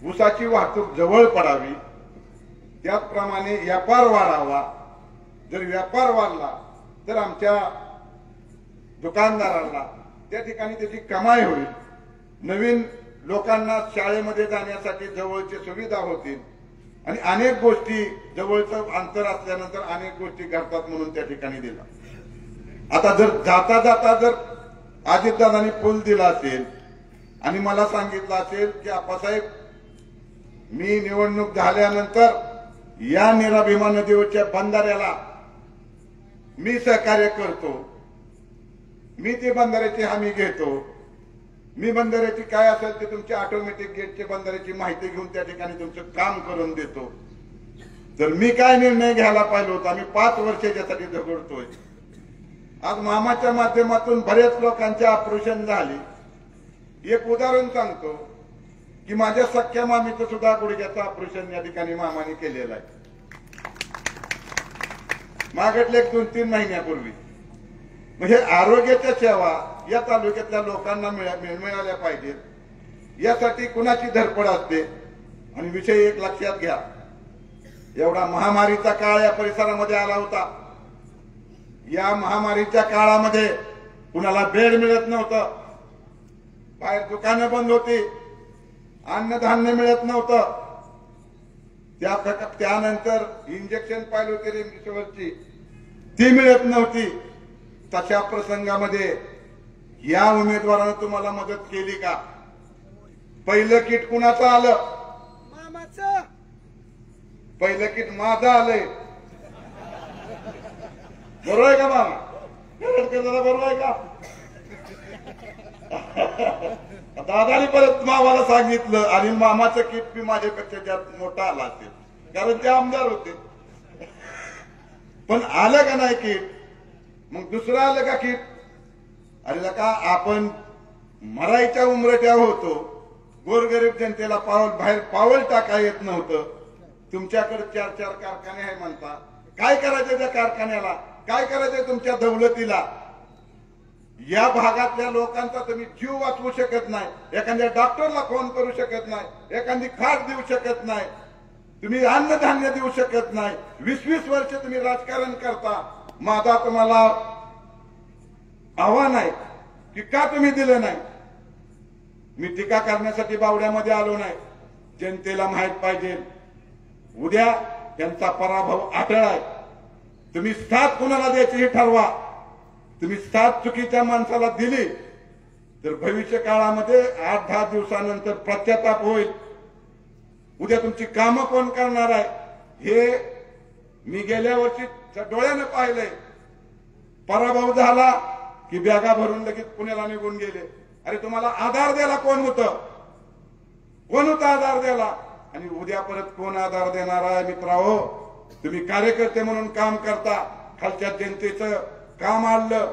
ऊसाची वाहतूक जवळ पडावी, त्याचप्रमाणे व्यापार वाढावा. जर व्यापार वाढला तर आमच्या दुकानदारांना त्या ठिकाणी त्याची कमाई होईल, नवीन लोकांना शाळेमध्ये जाण्यासाठी जवळची सुविधा होतील आणि अनेक गोष्टी, जवळचं अंतर असल्यानंतर अनेक गोष्टी घडतात म्हणून त्या ठिकाणी दिला. आता जर जाता जाता जर अजितदादांनी पूल दिला असेल आणि मला सांगितलं असेल की आप्पासाहेब मी निवडणूक झाल्यानंतर या निराभिमा नदीवरच्या बंधाऱ्याला मी सहकार्य करतो, मी ते बंधाऱ्याची हमी घेतो, मी बंधाऱ्याची काय असेल ते तुमच्या ऑटोमॅटिक गेटचे बंधाऱ्याची माहिती घेऊन त्या ठिकाणी तुमचं काम करून देतो. तर मी काय निर्णय घ्यायला पाहिजे होता, मी 5 वर्षाच्यासाठी झगडतोय. आज मामाच्या माध्यमातून बरेच लोकांचे ऑपरेशन झाले. एक उदाहरण सांगतो की माझ्या सख्या मामीचं सुद्धा गुडघ्याचं ऑपरेशन या ठिकाणी मामाने केलेलं आहे, मागटले 2-3 महिन्यापूर्वी. म्हणजे आरोग्याच्या सेवा या तालुक्यातल्या लोकांना मिळाल्या पाहिजेत, यासाठी कुणाची धडपड असते. आणि विषय एक लक्षात घ्या, एवढा महामारीचा काळ या परिसरामध्ये आला होता. या महामारीच्या काळामध्ये कुणाला बेड मिळत नव्हतं, बाहेर दुकानं बंद होती, अन्नधान्य मिळत नव्हतं. त्यानंतर इंजेक्शन पाहिली होती रेमडेसिवीरची, ती मिळत नव्हती. तशा प्रसंगामध्ये या उमेदवारानं तुम्हाला मदत केली का? पहिलं किट कुणाचं आलं? मामाचं. पहिलं किट माझं आलंय. बरोबर आहे का मामा? बरोबर आहे का? दादानी परत मामाला सांगितलं आणि मामाचं किट बी माझ्यापेक्षा जास्त मोठा आला असेल, कारण ते आमदार होते. पण आलं का नाही किट? मग दुसरं आलं का किट? अरे का आपण मरायच्या उमरट्या होतो, गोरगरीब जनतेला बाहेर पावल टाका येत नव्हतं. तुमच्याकडे 4-4 कारखाने आहे म्हणता, काय करायचं त्या कारखान्याला, काय करायचं तुमच्या दौलतीला? या भागातल्या लोकांचा तुम्ही जीव वाचवू शकत नाही, एखाद्या डॉक्टरला फोन करू शकत नाही, एखादी खाट देऊ शकत नाही, तुम्ही अन्नधान्य देऊ शकत नाही. 20-20 वर्ष तुम्ही राजकारण करता. माझा तुम्हाला आव्हान आहे की का तुम्ही दिलं नाही? मी टीका करण्यासाठी बावड्यामध्ये आलो नाही, जनतेला माहित पाहिजे उद्या त्यांचा पराभव अटळ आहे. तुम्ही साथ कुणाला द्यायची हे ठरवा. तुम्ही साथ चुकीच्या माणसाला दिली तर भविष्य काळामध्ये 8-10 दिवसानंतर पश्चाताप होईल. उद्या तुमची कामं कोण करणार आहे हे मी गेल्या वर्षी डोळ्यानं पाहिलंय. पराभव झाला की बॅगा भरून लगेच पुण्याला निघून गेले. अरे तुम्हाला आधार द्यायला कोण होतं? कोण होता आधार द्यायला? आणि उद्या परत कोण आधार देणार आहे? मित्रांनो, तुम्ही कार्यकर्ते म्हणून काम करता, खालच्या जनतेचं काम आलं,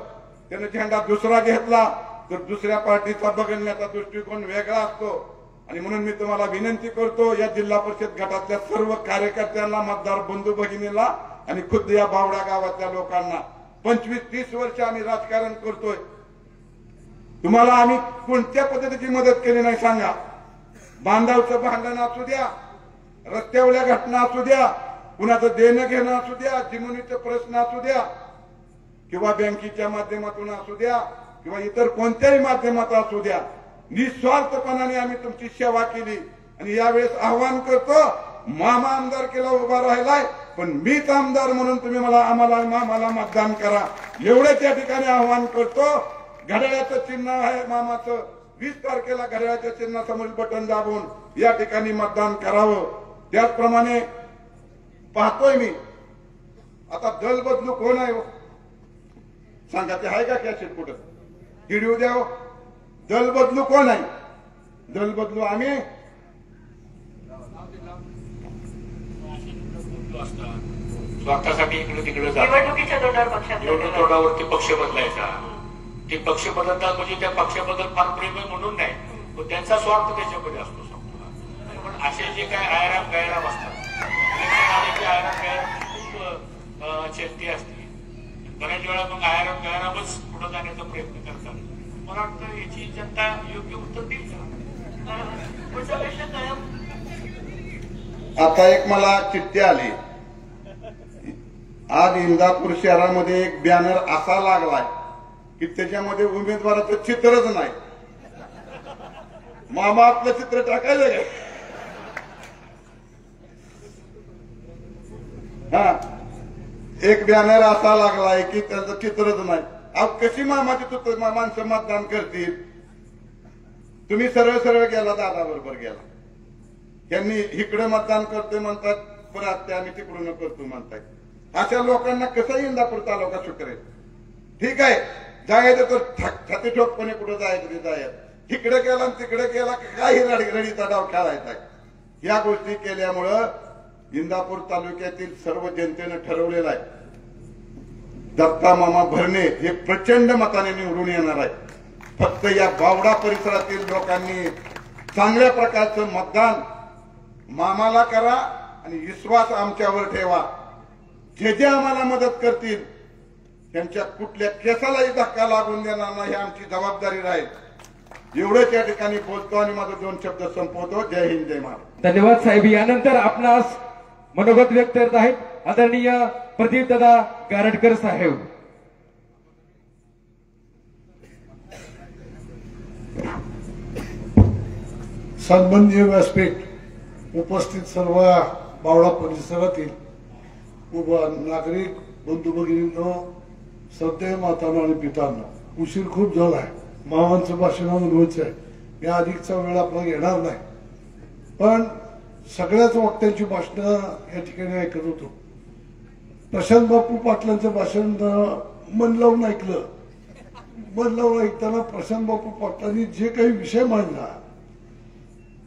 त्यानं झेंडा दुसरा घेतला तर दुसऱ्या पार्टीचा बघण्याचा दृष्टिकोन वेगळा असतो. आणि म्हणून मी तुम्हाला विनंती करतो, या जिल्हा परिषद गटातल्या सर्व कार्यकर्त्यांना, मतदार बंधू भगिनीला आणि खुद्द या बावडा गावातल्या लोकांना, 25-30 वर्ष आम्ही राजकारण करतोय, तुम्हाला आम्ही कोणत्या पद्धतीची मदत केली नाही सांगा? बांधावचं भांडण असू द्या, रस्त्यावरल्या घटना असू द्या, कुणाचं देणं घेणं असू द्या, जमिनीचे प्रश्न असू द्या, किंवा बँकेच्या माध्यमातून असू द्या, किंवा इतर कोणत्याही माध्यमातून असू द्या, निस्वार्थपणाने आम्ही तुमची सेवा केली. आणि यावेळेस आवाहन करतो, मामा आमदार केला उभा राहिलाय, पण मीच आमदार म्हणून तुम्ही मामाला मतदान करा, एवढेच या ठिकाणी आवाहन करतो. घड्याळाचं चिन्ह आहे मामाचं, 20 तारखेला घड्याळाच्या चिन्हासमोर बटन दाबून या ठिकाणी मतदान करावं. त्याचप्रमाणे पाहतोय मी आता दल बदलू कोण आहे सांगा, ते आहे का कॅसेट कुठं हिडू द्या. दल बदलू कोण आहे? दल बदलू आम्ही स्वार्थासाठी इकडे तिकडे निवडणुकीच्या तोंडावरती पक्ष बदलायचा. ते पक्ष बदलतात म्हणजे त्या पक्षाबद्दल फार प्रेम आहे म्हणून नाही, पण त्यांचा स्वार्थ त्याच्यामध्ये असतो समजा. पण असे जे काय आयराम गैराम असतात, आयराम गैराम खूप चेष्टी असते. बऱ्याच वेळा मग आयराम गैरामच पुढे जाण्याचा प्रयत्न करतात. मला वाटतं याची जनता योग्य उत्तर देईल. पुढचा प्रश्न काय? आता एक मला चिठ्ठी आली, आज इंदापूर शहरामध्ये एक बॅनर असा लागलाय की त्याच्यामध्ये उमेदवाराचं चित्रच नाही. मामा आपलं चित्र टाकायचं काय? हा, एक बॅनर असा लागलाय की त्याचं चित्रच नाही. अहो कशी मामाची माणसं मतदान करतील? तुम्ही सरळ सरळ गेला, दादा बरोबर गेला, त्यांनी इकडे मतदान करतोय म्हणतात, परत ते आम्ही तिकडून करतो म्हणताय. अशा लोकांना कसं इंदापूर तालुका सुटरेल? ठीक आहे, जायचं तर छाती ठोकपणे कुठं जायचं ते जायचं, इकडे गेला तिकडे गेला, काही रडीचा डाव खेळायचा. या गोष्टी केल्यामुळं इंदापूर तालुक्यातील सर्व जनतेनं ठरवलेलं आहे, दत्ता मामा भरणे हे प्रचंड मताने निवडून येणार आहे. फक्त या बावडा परिसरातील लोकांनी चांगल्या प्रकारचं मतदान मामाला करा आणि विश्वास आमच्यावर ठेवा. जे जे आम्हाला मदत करतील त्यांच्या कुठल्या केसालाही धक्का लागून देणार नाही, ही आमची जबाबदारी राहील. एवढंच या ठिकाणी बोलतो आणि माझे 2 शब्द संपवतो. जय हिंद, जय महाराष्ट्र. धन्यवाद साहेब. यानंतर आपणास मनोगत व्यक्त करत आहेत आदरणीय प्रदीप दादा गारटकर साहेब. सन्माननीय व्यासपीठ, उपस्थित सर्व बावडा परिसरातील नागरिक बंधू भगिनींनो, श्रद्धेय मातांनो आणि पितांनो, उशीर खूप झालाय. मामांचं भाषण अनुभवच आहे, मी अधिकचा वेळ आपला घेणार नाही. पण सगळ्याच वक्त्यांची भाषणं या ठिकाणी ऐकत होतो. प्रशांत बापू पाटलांचं भाषण मन लावून ऐकलं. मन लावून ऐकताना प्रशांत बापू पाटलांनी जे काही विषय मांडला,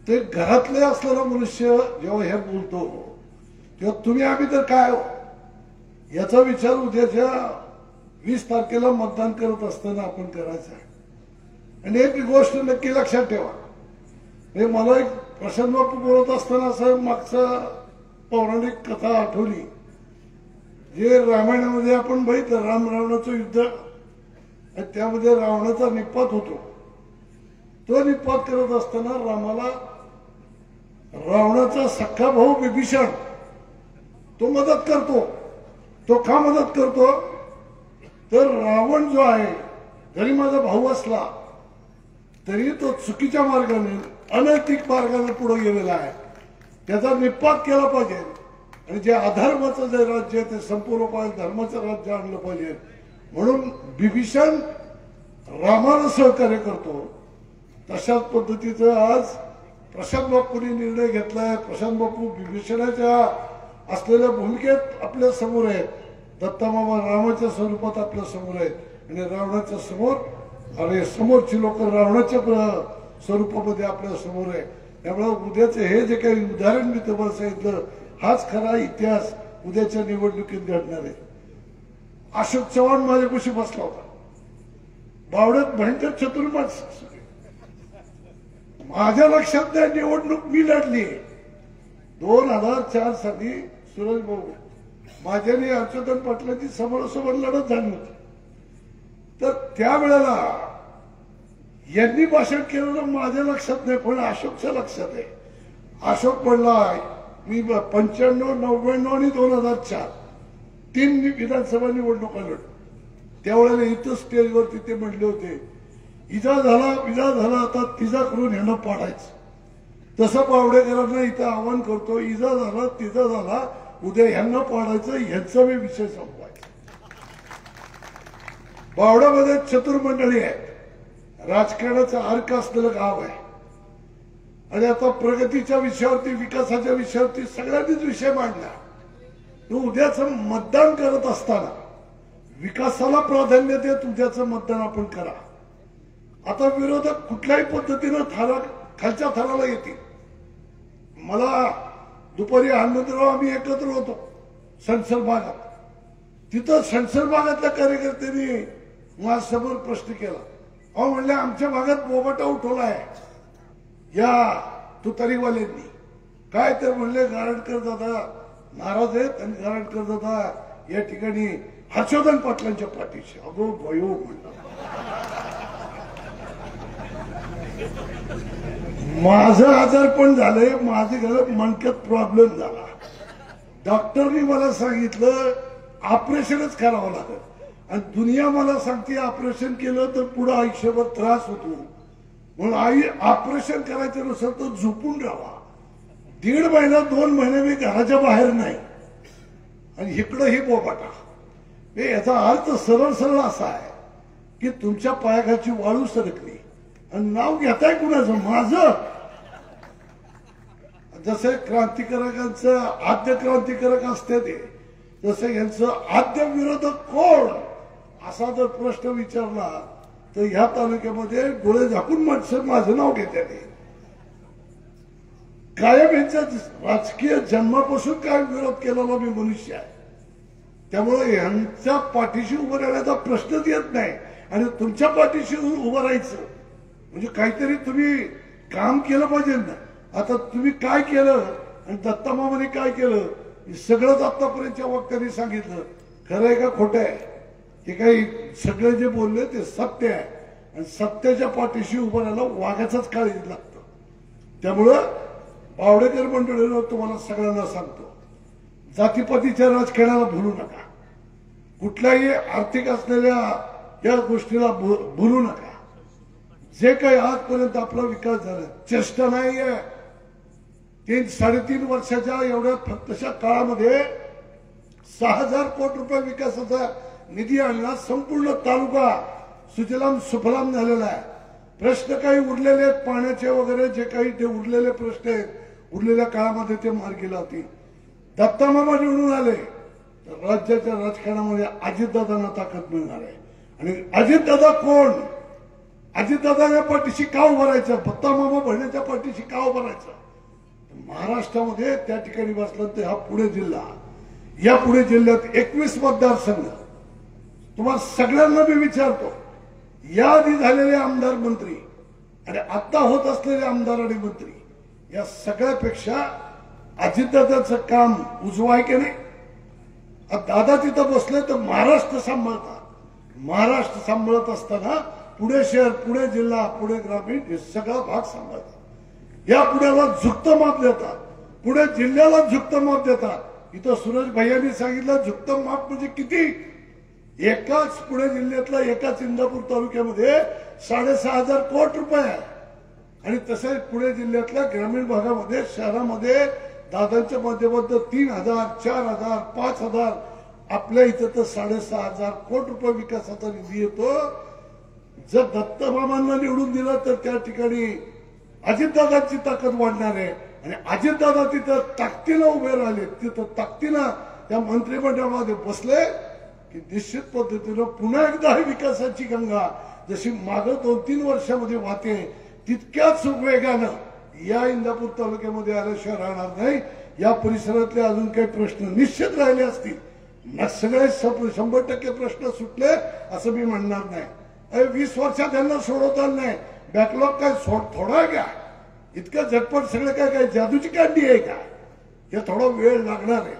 ते घरातले असलेला मनुष्य जेव्हा हे बोलतो तेव्हा तुम्ही आम्ही तर काय याचा विचार उद्याच्या 20 तारखेला मतदान करत असताना आपण करायचा आहे. आणि एक गोष्ट नक्की लक्षात ठेवा, हे मला एक प्रशांत बापू बोलत असताना असं मागचा पौराणिक कथा आठवली, जे रामायणामध्ये आपण बघितलं, राम रावणाचं युद्ध, आणि त्यामध्ये रावणाचा निपात होतो. तो निपात करत असताना रामाला रावणाचा सख्खा भाऊ विभीषण तो मदत करतो. तो का मदत करतो? तर रावण जो आहे, जरी माझा भाऊ असला तरी तो चुकीच्या मार्गाने, अनैतिक मार्गाने पुढे गेलेला आहे. त्याचा निपात केला पाहिजे आणि जे अधर्माचं जे राज्य आहे ते संपूर्ण पाहिजे, धर्माचं राज्य आणलं पाहिजे. म्हणून विभीषण रामाला सहकार्य करतो. तशाच पद्धतीचं आज प्रशांत बापूंनी निर्णय घेतलाय. प्रशांत बापू विभीषणाच्या असलेल्या भूमिकेत आपल्या समोर आहेत, दत्तामामा रामाच्या स्वरूपात आपल्या समोर आहेत आणि रावणाच्या समोर, आणि समोरची लोक रावणाच्या स्वरूपामध्ये आपल्या समोर आहे. त्यामुळे उद्याचं हे जे काही उदाहरण मी तुम्हाला सांगितलं, हाच खरा इतिहास उद्याच्या निवडणुकीत घडणार आहे. अशोक चव्हाण माझ्यापाशी बसला होता, बावड्यात भयंकर चतुर माणसं. माझ्या लक्षात नाही निवडणूक मी लढली 2004 साली. सुरेश भाऊ माझ्याने अर्चना पाटलांची समोरासमोर लढत झाली होती. तर त्यावेळेला यांनी भाषण केलेलं माझ्या लक्षात नाही, पण अशोकच्या लक्षात आहे. अशोक म्हणला मी 95, 99 आणि 2004 3 विधानसभा निवडणुका लढलो. त्यावेळेला इथं स्टेजवरती ते म्हणले होते इजा झाला आता तिजा करून ह्यानं पाडायचं. तसं पावडेकरांना इथं आवाहन करतो, इजा झाला तिजा झाला, उद्या ह्यांना पाडायचं, ह्यांचा मी विषय संपवायचा. बावड्यामध्ये चतुर मंडळी आहे, राजकारणाचा अर्क असलेलं गाव आहे. आणि आता प्रगतीच्या विषयावरती, विकासाच्या विषयावरती सगळ्यांनीच विषय मांडला. उद्याचं मतदान करत असताना विकासाला प्राधान्य देत उद्याचं मतदान आपण करा. आता विरोधक कुठल्याही पद्धतीनं खालच्या थराला येतील. मला दुपारी हनुमंतराव आम्ही एकत्र होतो सणसर भागात. तिथं सणसर भागातल्या कार्यकर्त्यांनी माझ्यासमोर प्रश्न केला. अहो म्हणले आमच्या भागात बोबाटा उठवलाय या तुतारीवाल्यांनी. काय तर म्हणले गारटकर दादा नाराज आहेत आणि गारटकर दादा या ठिकाणी हर्षवर्धन पाटलांच्या पाठीशी. अगो भयो म्हणलं माझं आजारपण झालंय, माझे घरात मणक्यात प्रॉब्लेम झाला. डॉक्टरनी मला सांगितलं ऑपरेशनच करावं लागेल. आणि दुनिया मला सांगते ऑपरेशन केलं तर पुढे आयुष्यभर त्रास होतो, म्हणून ऑपरेशन करायचं नसेल तर झोपून राहा. 1.5 महिना 2 महिने मी घराच्या बाहेर नाही. आणि इकडं ही बोबाटा. याचा अर्थ सरळ सरळ असा आहे की तुमच्या पायाखालची वाळू सरकली आणि नाव घेताय कुणाचं? माझं. जसं क्रांतिकारकांचं आद्य क्रांतिकारक असते ते, तसं यांचं आद्य विरोधक कोण असा जर प्रश्न विचारला तर ह्या तालुक्यामध्ये डोळे झाकून माणसं माझं नाव घेते. कायम यांच्या राजकीय जन्मापासून काय विरोध केलेला मी मनुष्य आहे. त्यामुळे यांच्या पाठीशी उभं राहण्याचा प्रश्नच येत नाही. आणि तुमच्या पाठीशी उभं राहायचं म्हणजे काहीतरी तुम्ही काम केलं पाहिजे ना. आता तुम्ही काय केलं आणि दत्तामामाने काय केलं हे सगळंच आतापर्यंतच्या वक्त्यांनी सांगितलं. खरं आहे का खोटं आहे हे काही सगळे जे बोलले ते सत्य आहे. आणि सत्याच्या पाठीशी उभं राहायला वाघाचाच काळ लागतं. त्यामुळं बावडेकर मंडळीनं तुम्हाला सगळ्यांना सांगतो, जातीपातीच्या राजकारणाला भुलू नका. कुठल्याही आर्थिक असलेल्या या गोष्टीला भुलू नका. जे काही आजपर्यंत आपला विकास झाला चेष्टा नाहीये. 3-3.5 वर्षाच्या एवढ्या फक्तशा काळामध्ये 6,000 कोटी रुपये विकासाचा निधी आणला. संपूर्ण तालुका सुजलाम सुफलाम झालेला आहे. प्रश्न काही उरलेले आहेत पाण्याचे वगैरे जे काही ते उरलेले प्रश्न आहेत उरलेल्या काळामध्ये ते मार्गी लावतील. दत्तामामा निवडून आले तर राज्याच्या राजकारणामध्ये अजितदादांना ताकद मिळणार आहे. आणि अजितदादा कोण? अजितदादाच्या पाठीशी का उभं राहायचं? दत्तामामा भरण्याच्या पाठीशी का उभं राहायचं? महाराष्ट्रामध्ये त्या ठिकाणी बसलं तर हा पुणे जिल्हा, या पुणे जिल्ह्यात 21 मतदारसंघ. तुम्हाला सगळ्यांना मी विचारतो, याआधी झालेले आमदार मंत्री आणि आता होत असलेले आमदार आणि मंत्री या सगळ्यापेक्षा अजितदादाचं काम उजवं आहे की नाही? दादा तिथं बसले तर महाराष्ट्र सांभाळतात. महाराष्ट्र सांभाळत असताना पुणे शहर, पुणे जिल्हा, पुणे ग्रामीण हे सगळा भाग सांभाळतात. या पुण्याला झुकतं माप देतात, पुणे जिल्ह्याला झुकतं माप देतात. इथं सुरेश भैयांनी सांगितलं झुकतं माप म्हणजे किती? एकाच पुणे जिल्ह्यातला एकाच इंदापूर तालुक्यामध्ये 6,500 कोटी रुपये आहे. आणि तसेच पुणे जिल्ह्यातल्या ग्रामीण भागामध्ये शहरामध्ये दादांच्या माध्यमातून 3,000, 4,000, 5,000 आपल्या इथं तर 6,500 कोटी रुपये विकासाचा निधी येतो. जर दत्तमामांना निवडून दिलं तर त्या ठिकाणी अजितदादांची ताकद वाढणार आहे. आणि अजितदादा तिथं ताकदीनं उभे राहिले, तिथं ताकदीनं त्या मंत्रिमंडळामध्ये बसले की निश्चित पद्धतीनं पुन्हा एकदा ही विकासाची गंगा जशी मागं 2-3 वर्षामध्ये वाहते तितक्याच वेगानं या इंदापूर तालुक्यामध्ये आल्याशिवाय राहणार नाही. या परिसरातले अजून काही प्रश्न निश्चित राहिले असतील, सगळे 100% प्रश्न सुटले असं मी म्हणणार नाही. 20 वर्षात त्यांना सोडवता आलं नाही. बॅकलॉग काय थोडा आहे का? इतकं झटपट सगळं काय जादूची कांडी आहे का? हे थोडा वेळ लागणार आहे.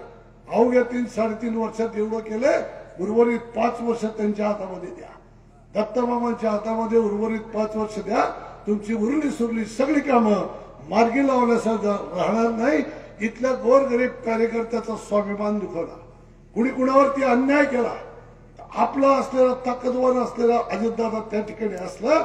अवघ्या 3-3.5 वर्षात एवढं केलंय. उर्वरित 5 वर्ष त्यांच्या हातामध्ये द्या. दत्तमामांच्या हातामध्ये उर्वरित 5 वर्ष द्या, तुमची उरली सुरली सगळी कामं मार्गी लावल्यासारखं राहणार नाही. इथल्या गोरगरीब कार्यकर्त्याचा स्वाभिमान दुखवला, कुणी कुणावरती अन्याय केला. आपला असलेला ताकदवान असलेला अजितदादा त्या ठिकाणी असला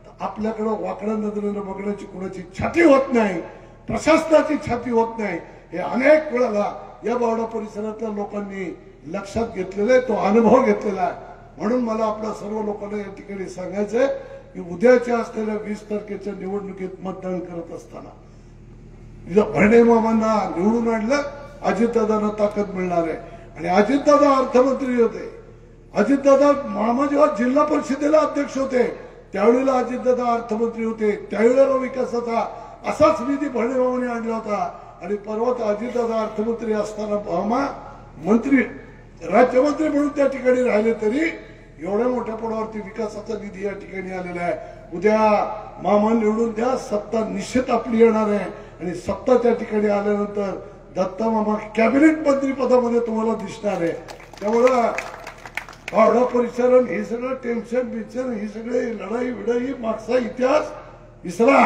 तर आपल्याकडे वाकड्या नजरेनं बघण्याची कुणाची छाती होत नाही, प्रशासनाची छाती होत नाही. हे अनेक वेळाला या बावडा परिसरातल्या लोकांनी लक्षात घेतलेलं आहे, तो अनुभव घेतलेला आहे. म्हणून मला आपल्या सर्व लोकांना या ठिकाणी सांगायचंय की उद्याच्या असलेल्या 20 तारखेच्या निवडणुकीत मतदान करत असताना भरणे मामांना निवडून आणलं, अजितदादांना ताकद मिळणार आहे. आणि अजितदादा अर्थमंत्री होते, अजितदादा मामा जेव्हा जिल्हा परिषदेला अध्यक्ष होते त्यावेळेला अजितदादा अर्थमंत्री होते, त्यावेळेला विकासाचा असाच निधी भरणे मामाने आणला होता. आणि परवा अजितदादा अर्थमंत्री असताना मामा मंत्री राज्यमंत्री म्हणून त्या ठिकाणी राहिले, तरी एवढ्या मोठ्या पडावरती विकासाचा निधी या ठिकाणी आलेला आहे. उद्या मामा निवडून द्या, सत्ता निश्चित आपली येणार आहे. आणि सत्ता त्या ठिकाणी आल्यानंतर दत्ता मामा कॅबिनेट मंत्री पदामध्ये तुम्हाला दिसणार आहे. त्यामुळं बावडा परिसर हे सगळं टेन्शन बिन्शन ही सगळे लढाई विडाई मागचा इतिहास विसरा.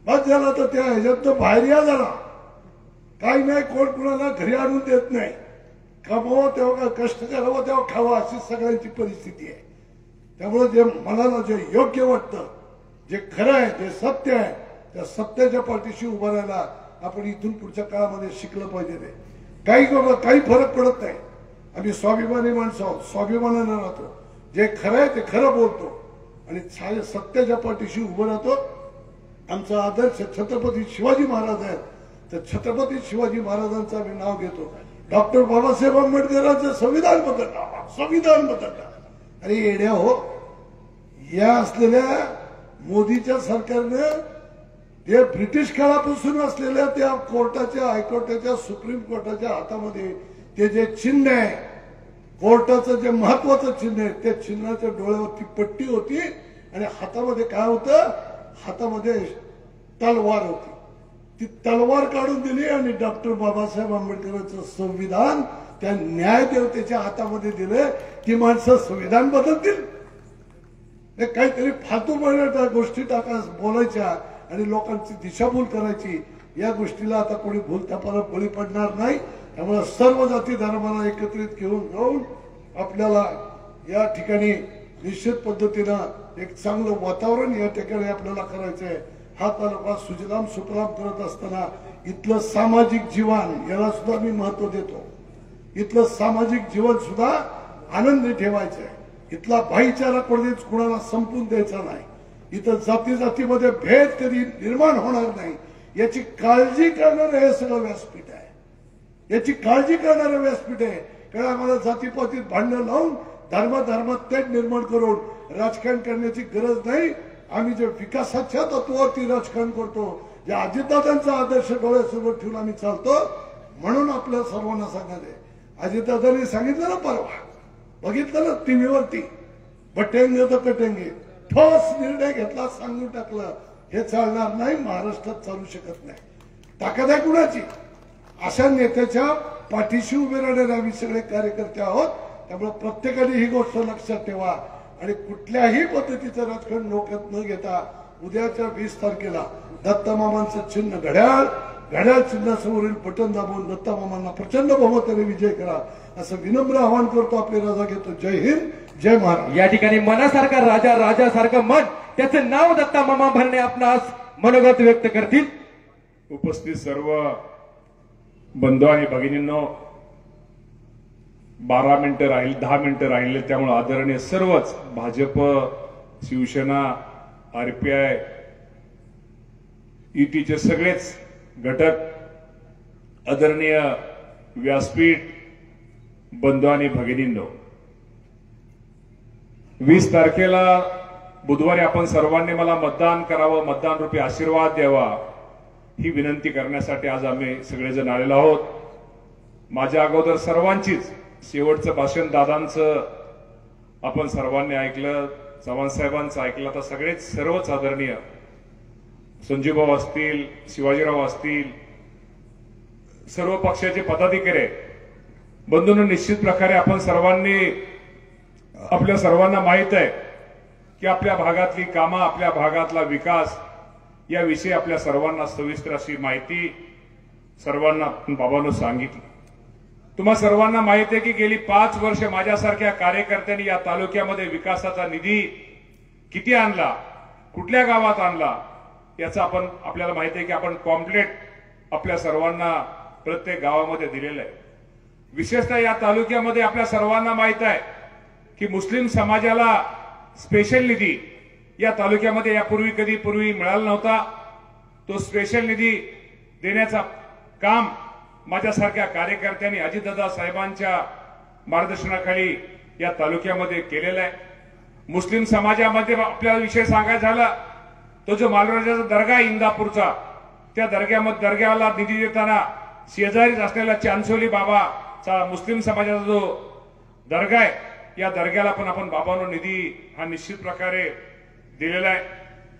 बस झाला तर त्या ह्याच्यात बाहेर या जरा. काही नाही, कोण कुणाला घरी आणून देत नाही. कमावं तेव्हा कष्ट करावं तेव्हा खावं अशी सगळ्यांची परिस्थिती आहे. त्यामुळे जे मनाला जे योग्य वाटतं, जे खरं आहे, जे सत्य आहे, त्या सत्याच्या पाठीशी उभं राहायला आपण इथून पुढच्या काळामध्ये शिकलं पाहिजे. काही फरक पडत नाही. आम्ही स्वाभिमानी माणसं आहोत, स्वाभिमानानं राहतो. जे खरं आहे ते खरं बोलतो आणि सत्याच्या पाठीशी उभं राहतो. आमचा आदर्श छत्रपती शिवाजी महाराज आहेत, तर छत्रपती शिवाजी महाराजांचं आम्ही नाव घेतो. डॉक्टर बाबासाहेब आंबेडकरांचं संविधान बदललं, संविधान बदललं. अरे येड्या हो, या असलेल्या मोदीच्या सरकारनं ते ब्रिटिश काळापासून असलेल्या त्या कोर्टाच्या, हायकोर्टाच्या, सुप्रीम कोर्टाच्या हातामध्ये ते जे चिन्ह आहे, कोर्टाचं जे महत्वाचं चिन्ह आहे, त्या चिन्हाच्या डोळ्यावरती पट्टी होती आणि हातामध्ये काय होतं, हातामध्ये तलवार होती. ती तलवार काढून दिली आणि डॉक्टर बाबासाहेब आंबेडकरांचं संविधान त्या न्यायदेवतेच्या हातामध्ये दिलं. ती माणसं संविधान बदलतील, काहीतरी फालतू गोष्टी बोलायच्या आणि लोकांची दिशाभूल करायची. या गोष्टीला आता कोणी भूलथापाला बळी पडणार नाही. त्यामुळे सर्व जाती धर्माला एकत्रित घेऊन जाऊन आपल्याला या ठिकाणी निश्चित पद्धतीनं एक चांगलं वातावरण या ठिकाणी आपल्याला करायचं आहे. हा तालुका सुजलाम सुफलाम करत असताना इथलं सामाजिक जीवन याला सुद्धा मी महत्व देतो. इथलं सामाजिक जीवन सुद्धा आनंदी ठेवायचं आहे. इथला भाईचारा कधीच कुणाला संपून द्यायचा नाही. इथं जाती जातीमध्ये भेद कधी निर्माण होणार नाही याची काळजी करणारं हे सगळं व्यासपीठ आहे. याची काळजी करणारं व्यासपीठ आहे. कारण आम्हाला जातीपातीत भांडणं लावून धर्मात तेढ निर्माण करून राजकारण करण्याची गरज नाही. आम्ही जे विकासाच्या तत्वावरती राजकारण करतो, जे अजितदादांचा आदर्श डोळ्यासमोर ठेवून आम्ही चालतो, म्हणून आपल्या सर्वांना सांगायचे. अजितदादांनी सांगितलं ना परवा, बघितलं ना टीव्हीवरती, बटेंगे तर कटेंगे, ठोस निर्णय घेतला, सांगून टाकलं. हे चालणार नाही, महाराष्ट्रात चालू शकत नाही. ताकद आहे कुणाची? अशा नेत्याच्या पाठीशी उभे राहणारे आम्ही सगळे कार्यकर्ते आहोत. त्यामुळे प्रत्येकाने ही गोष्ट लक्षात ठेवा आणि कुठल्याही पद्धतीचं राजकारण डोक्यात न घेता उद्याच्या 20 तारखेला दत्तामामांचं चिन्ह घड्याळ चिन्हासमोरील बटन दाबून दत्तामामांना प्रचंड बहुमताने विजय करा असं विनम्र आवाहन करतो. आपली रजा घेतो. जय हिंद, जय महाराज. या ठिकाणी मनासारखा राजा, राजासारखं मन, त्याचं नाव दत्ता मामा भरणे आपणास मनोगत व्यक्त करतील. उपस्थित सर्व बंधू आणि भगिनींनो, 12 मिनिटं राहील, 10 मिनिटं राहिले, त्यामुळे आदरणीय सर्वच भाजप, शिवसेना, आरपीआय, युतीचे सगळेच घटक, आदरणीय व्यासपीठ, बंधू आणि भगिनींनो, 20 तारखेला बुधवारी आपण सर्वांनी मला मतदान करावं, मतदान रूपी आशीर्वाद द्यावा ही विनंती करण्यासाठी आज आम्ही सगळेजण आलेलो आहोत. माझ्या अगोदर सर्वांचीच शेवटचं भाषण दादांचं आपण सर्वांनी ऐकलं, चव्हाण साहेबांचं ऐकलं. तर सर्वच आदरणीय संजूभाऊ असतील, शिवाजीराव असतील, सर्व पक्षाचे पदाधिकारी बंधूंनो, निश्चित प्रकारे आपण सर्वांनी आपल्या सर्वांना माहित आहे की आपल्या भागातली कामं, आपल्या भागातला विकास याविषयी आपल्या सर्वांना सविस्तर अशी माहिती सर्वांना बाबांनो सांगितली. तुम्हा सर्वांना माहिती आहे की गेली 5 वर्ष माझ्यासारख्या कार्यकर्त्यांनी या तालुक्यामध्ये विकासाचा निधी किती आणला, कुठल्या गावात आणला याचा आपल्याला माहिती आहे की आपण कॉम्प्लेट आपल्या सर्वांना प्रत्येक गावामध्ये दिलेलं आहे. विशेषतः या तालुक्यामध्ये आपल्या सर्वांना माहित आहे की मुस्लिम समाजाला स्पेशल निधी या तालुक्यामध्ये यापूर्वी कधी मिळाला नव्हता. तो स्पेशल निधी देण्याचा काम माझ्यासारख्या कार्यकर्त्यांनी अजितदादा साहेबांच्या मार्गदर्शनाखाली या तालुक्यामध्ये केलेला आहे. मुस्लिम समाजामध्ये आपल्याला विषय सांगायचा झाला तो जो मालराजाचा दर्गा आहे इंदापूरचा, त्या दर्ग्याला निधी देताना शेजारीच असलेला चांचोली बाबाचा मुस्लिम समाजाचा जो दर्गा आहे, या दर्ग्याला पण आपण बाबांनो निधी हा निश्चित प्रकारे दिलेला आहे.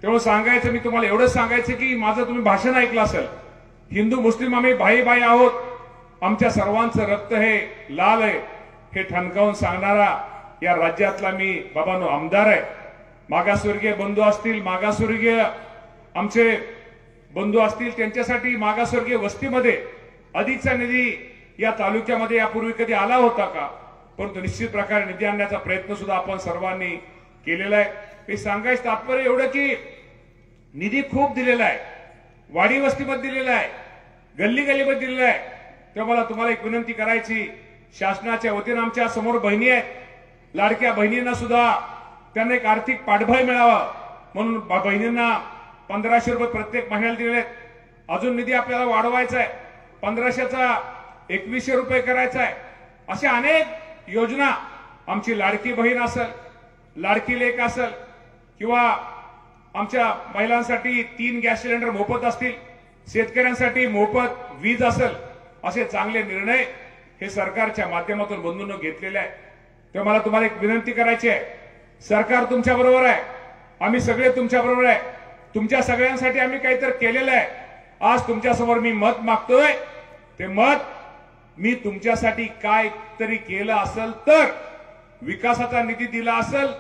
तेव्हा सांगायचं, मी तुम्हाला एवढंच सांगायचं की माझं तुम्ही भाषण ऐकलं असेल, हिंदू मुस्लिम आम्ही भाई भाई आहोत, आमच्या सर्वांचं रक्त हे लाल आहे हे ठणकावून सांगणारा या राज्यातला मी बाबांनो आमदार आहे. मागासवर्गीय बंधू असतील, मागासवर्गीय आमचे बंधू असतील, त्यांच्यासाठी मागासवर्गीय वस्तीमध्ये अधिकचा निधी या तालुक्यामध्ये यापूर्वी कधी आला होता का? परंतु निश्चित प्रकारे निधी आणण्याचा प्रयत्न सुद्धा आपण सर्वांनी केलेला आहे. हे सांगायचं तात्पर्य एवढं की निधी खूप दिलेला आहे, वाडी वस्तीमध्ये दिलेला आहे, गल्ली गल्लीमध्ये दिलेला आहे. तेव्हा मला तुम्हाला एक विनंती करायची, शासनाच्या वतीनं आमच्या समोर बहिणी आहेत, लाडक्या बहिणींना सुद्धा त्यांना एक आर्थिक पाठबळ मिळावा म्हणून बहिणींना 1500 रुपये प्रत्येक महिन्याला दिलेले आहेत. अजून निधी आपल्याला वाढवायचा आहे, 1500चा 2100 रुपये करायचा आहे. अशा अनेक योजना, आमची लाडकी बहीण असेल, लाडकी लेक असेल, किंवा आमच्या महिलांसाठी 3 गॅस सिलेंडर मोफत असतील, शेतकऱ्यांसाठी मोफत वीज असेल, असे चांगले निर्णय हे सरकारच्या माध्यमातून बंधूंनो घेतलेले आहे. तेव्हा मला तुम्हाला एक विनंती करायची आहे, सरकार तुमच्या बरोबर आहे, आम्ही सगळे तुमच्या बरोबर आहे, तुमच्या सगळ्यांसाठी आम्ही काहीतरी केलेलं आहे. आज तुमच्यासमोर मी मत मागतोय, ते मत मी तुमच्यासाठी काय तरी केलं असेल तर, विकासाचा निधी दिला असेल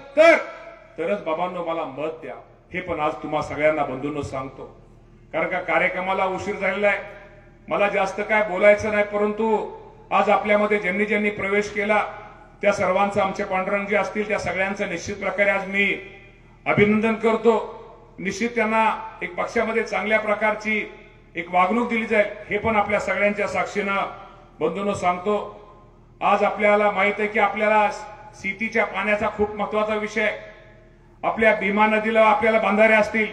तरच बाबांनो मला मत द्या. हे पण आज तुम्हा सगळ्यांना बंधूंनो सांगतो, कारण का कार्यक्रमाला उशीर झालेला आहे, मला जास्त काय बोलायचं नाही. परंतु आज आपल्यामध्ये ज्यांनी ज्यांनी प्रवेश केला त्या सर्वांचं, आमचे पांडुरंग जे असतील त्या सगळ्यांचं निश्चित प्रकारे आज मी अभिनंदन करतो. निश्चित त्यांना एक पक्षामध्ये चांगल्या प्रकारची एक वागणूक दिली जाईल, हे पण आपल्या सगळ्यांच्या साक्षीनं बंधूंनो सांगतो. आज आपल्याला माहित आहे की आपल्याला शेतीच्या पाण्याचा खूप महत्वाचा विषय, आपल्या भीमा नदीला आपल्याला बांधारे असतील,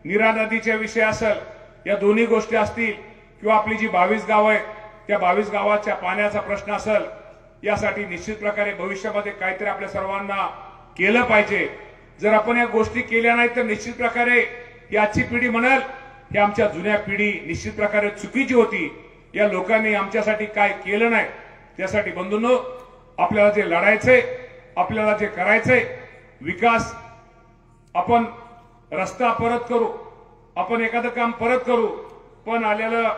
नीरा नदीचे विषय असेल, या दोन्ही गोष्टी असतील, किंवा आपली जी 22 गावं आहेत त्या 22 गावाच्या पाण्याचा प्रश्न असेल, यासाठी निश्चित प्रकारे भविष्यामध्ये काहीतरी आपल्या सर्वांना केलं पाहिजे. जर आपण या गोष्टी केल्या नाहीत तर निश्चित प्रकारे ही आजची पिढी म्हणाल ही आमच्या जुन्या पिढी निश्चित प्रकारे चुकीची होती, या लोकांनी आमच्यासाठी काय केलं नाही. त्यासाठी बंधूंनो, आपल्याला जे लढायचंय, आपल्याला जे करायचंय विकास, आपण रस्ता परत करू, आपण एखादं काम परत करू, पण आलेलं,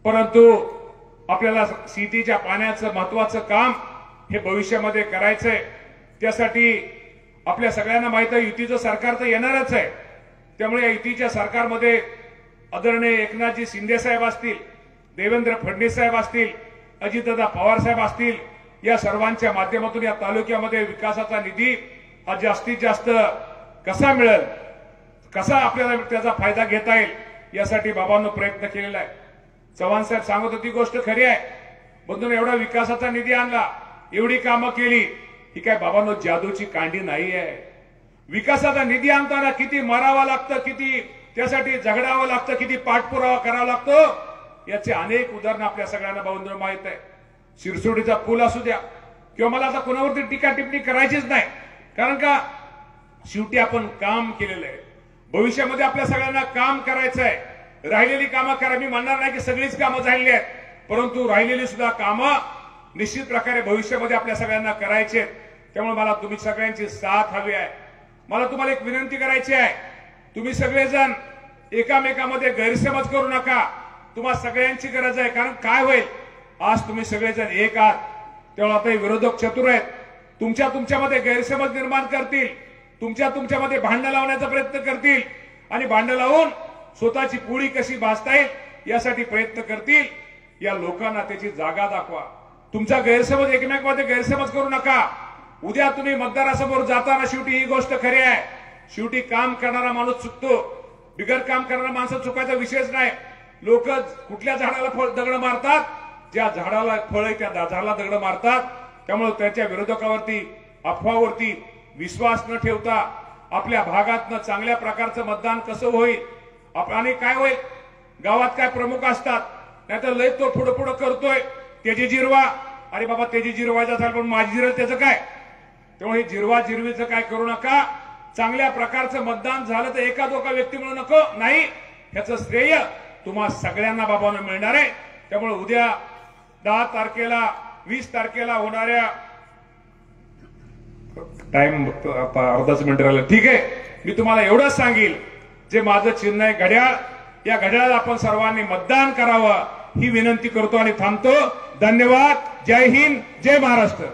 परंतु आपल्याला शेतीच्या पाण्याचं महत्वाचं काम हे भविष्यामध्ये करायचंय. त्यासाठी आपल्या सगळ्यांना माहित आहे युतीचं सरकार तर येणारच आहे. त्यामुळे या युतीच्या सरकारमध्ये आदरणीय एकनाथजी शिंदे साहेब असतील, देवेंद्र फडणवीस साहेब असतील, अजितदादा पवार साहेब असतील, या सर्वांच्या माध्यमातून या तालुक्यामध्ये विकासाचा निधी हा जास्तीत जास्त कसा मिळेल, कसा आपल्याला त्याचा फायदा घेता येईल, यासाठी बाबांनो प्रयत्न केलेला आहे. चव्हाण साहेब सांगत होती गोष्ट खरी आहे. बंधूंनो, एवढा विकासाचा निधी आणला, एवढी कामं केली, ही काय बाबांनो जादूची कांडी नाही आहे. विकासाचा निधी आणताना किती मरावं लागतं, किती त्यासाठी झगडावं लागतं, किती पाठपुरावा करावा लागतो, याचे अनेक उदाहरणं आपल्या सगळ्यांना बंधूंनो माहित आहे. शिरसोडीचा पूल असू द्या, किंवा मला आता कोणावरती टीका टिप्पणी करायचीच नाही, कारण का शेवटी आपण काम केलेलं आहे. भविष्यामध्ये आपल्या सगळ्यांना काम करायचं आहे. राहिलेली कामं करा, मी म्हणणार नाही की सगळीच कामं झालेली आहेत, परंतु राहिलेली सुद्धा कामं निश्चित प्रकारे भविष्यामध्ये आपल्या सगळ्यांना करायची आहेत. त्यामुळे मला तुम्ही सगळ्यांची साथ हवी आहे. मला तुम्हाला एक विनंती करायची आहे, तुम्ही सगळेजण एकामेकामध्ये गैरसमज करू नका. तुम्हाला सगळ्यांची गरज आहे, कारण काय होईल, आज तुम्ही सगळेजण एक आहात, तेव्हा आता विरोधक चतुर आहेत, तुमच्यामध्ये गैरसमज निर्माण करतील, तुमच्यामध्ये भांडण लावण्याचा प्रयत्न करतील आणि भांडण लावून स्वतःची पोळी कशी भाजता येईल यासाठी प्रयत्न करतील. या लोकांना त्याची जागा दाखवा. तुमचा गैरसमज एकमेकांमध्ये गैरसमज करू नका. उद्या तुम्ही मतदारासमोर जाताना शेवटी ही गोष्ट खरी आहे, शेवटी काम करणारा माणूस चुकतो, बिगर काम करणारा माणसं चुकायचा विषयच नाही. लोक कुठल्या झाडाला दगड मारतात, ज्या झाडाला फळ आहे त्या झाडाला दगड मारतात. त्यामुळे त्याच्या विरोधकावरती अफवावरती विश्वास न ठेवता आपल्या भागातनं चांगल्या प्रकारचं मतदान कसं होईल आणि काय होईल, गावात काय प्रमुख असतात, नाहीतर लय तो पुढं पुढं करतोय त्याची जिरवा, अरे बाबा त्याची जिरवायचा झाला पण माझी जिरल त्याचं काय. त्यामुळे जिरवा जिरवीचं काय करू नका. चांगल्या प्रकारचं मतदान झालं तर एका दोका व्यक्तीमुळे नको नाही, ह्याचं श्रेय तुम्हा सगळ्यांना बाबांना मिळणार आहे. त्यामुळे उद्या 10 तारखेला 20 तारखेला होणाऱ्या टाइम अर्धाच मिनिट राहिलं, ठीक आहे. मी तुम्हाला एवढंच सांगेल, जे माझं चिन्ह आहे घड्याळ, या घड्याळाला आपण सर्वांनी मतदान करावं ही विनंती करतो आणि थांबतो. धन्यवाद. जय हिंद, जय महाराष्ट्र.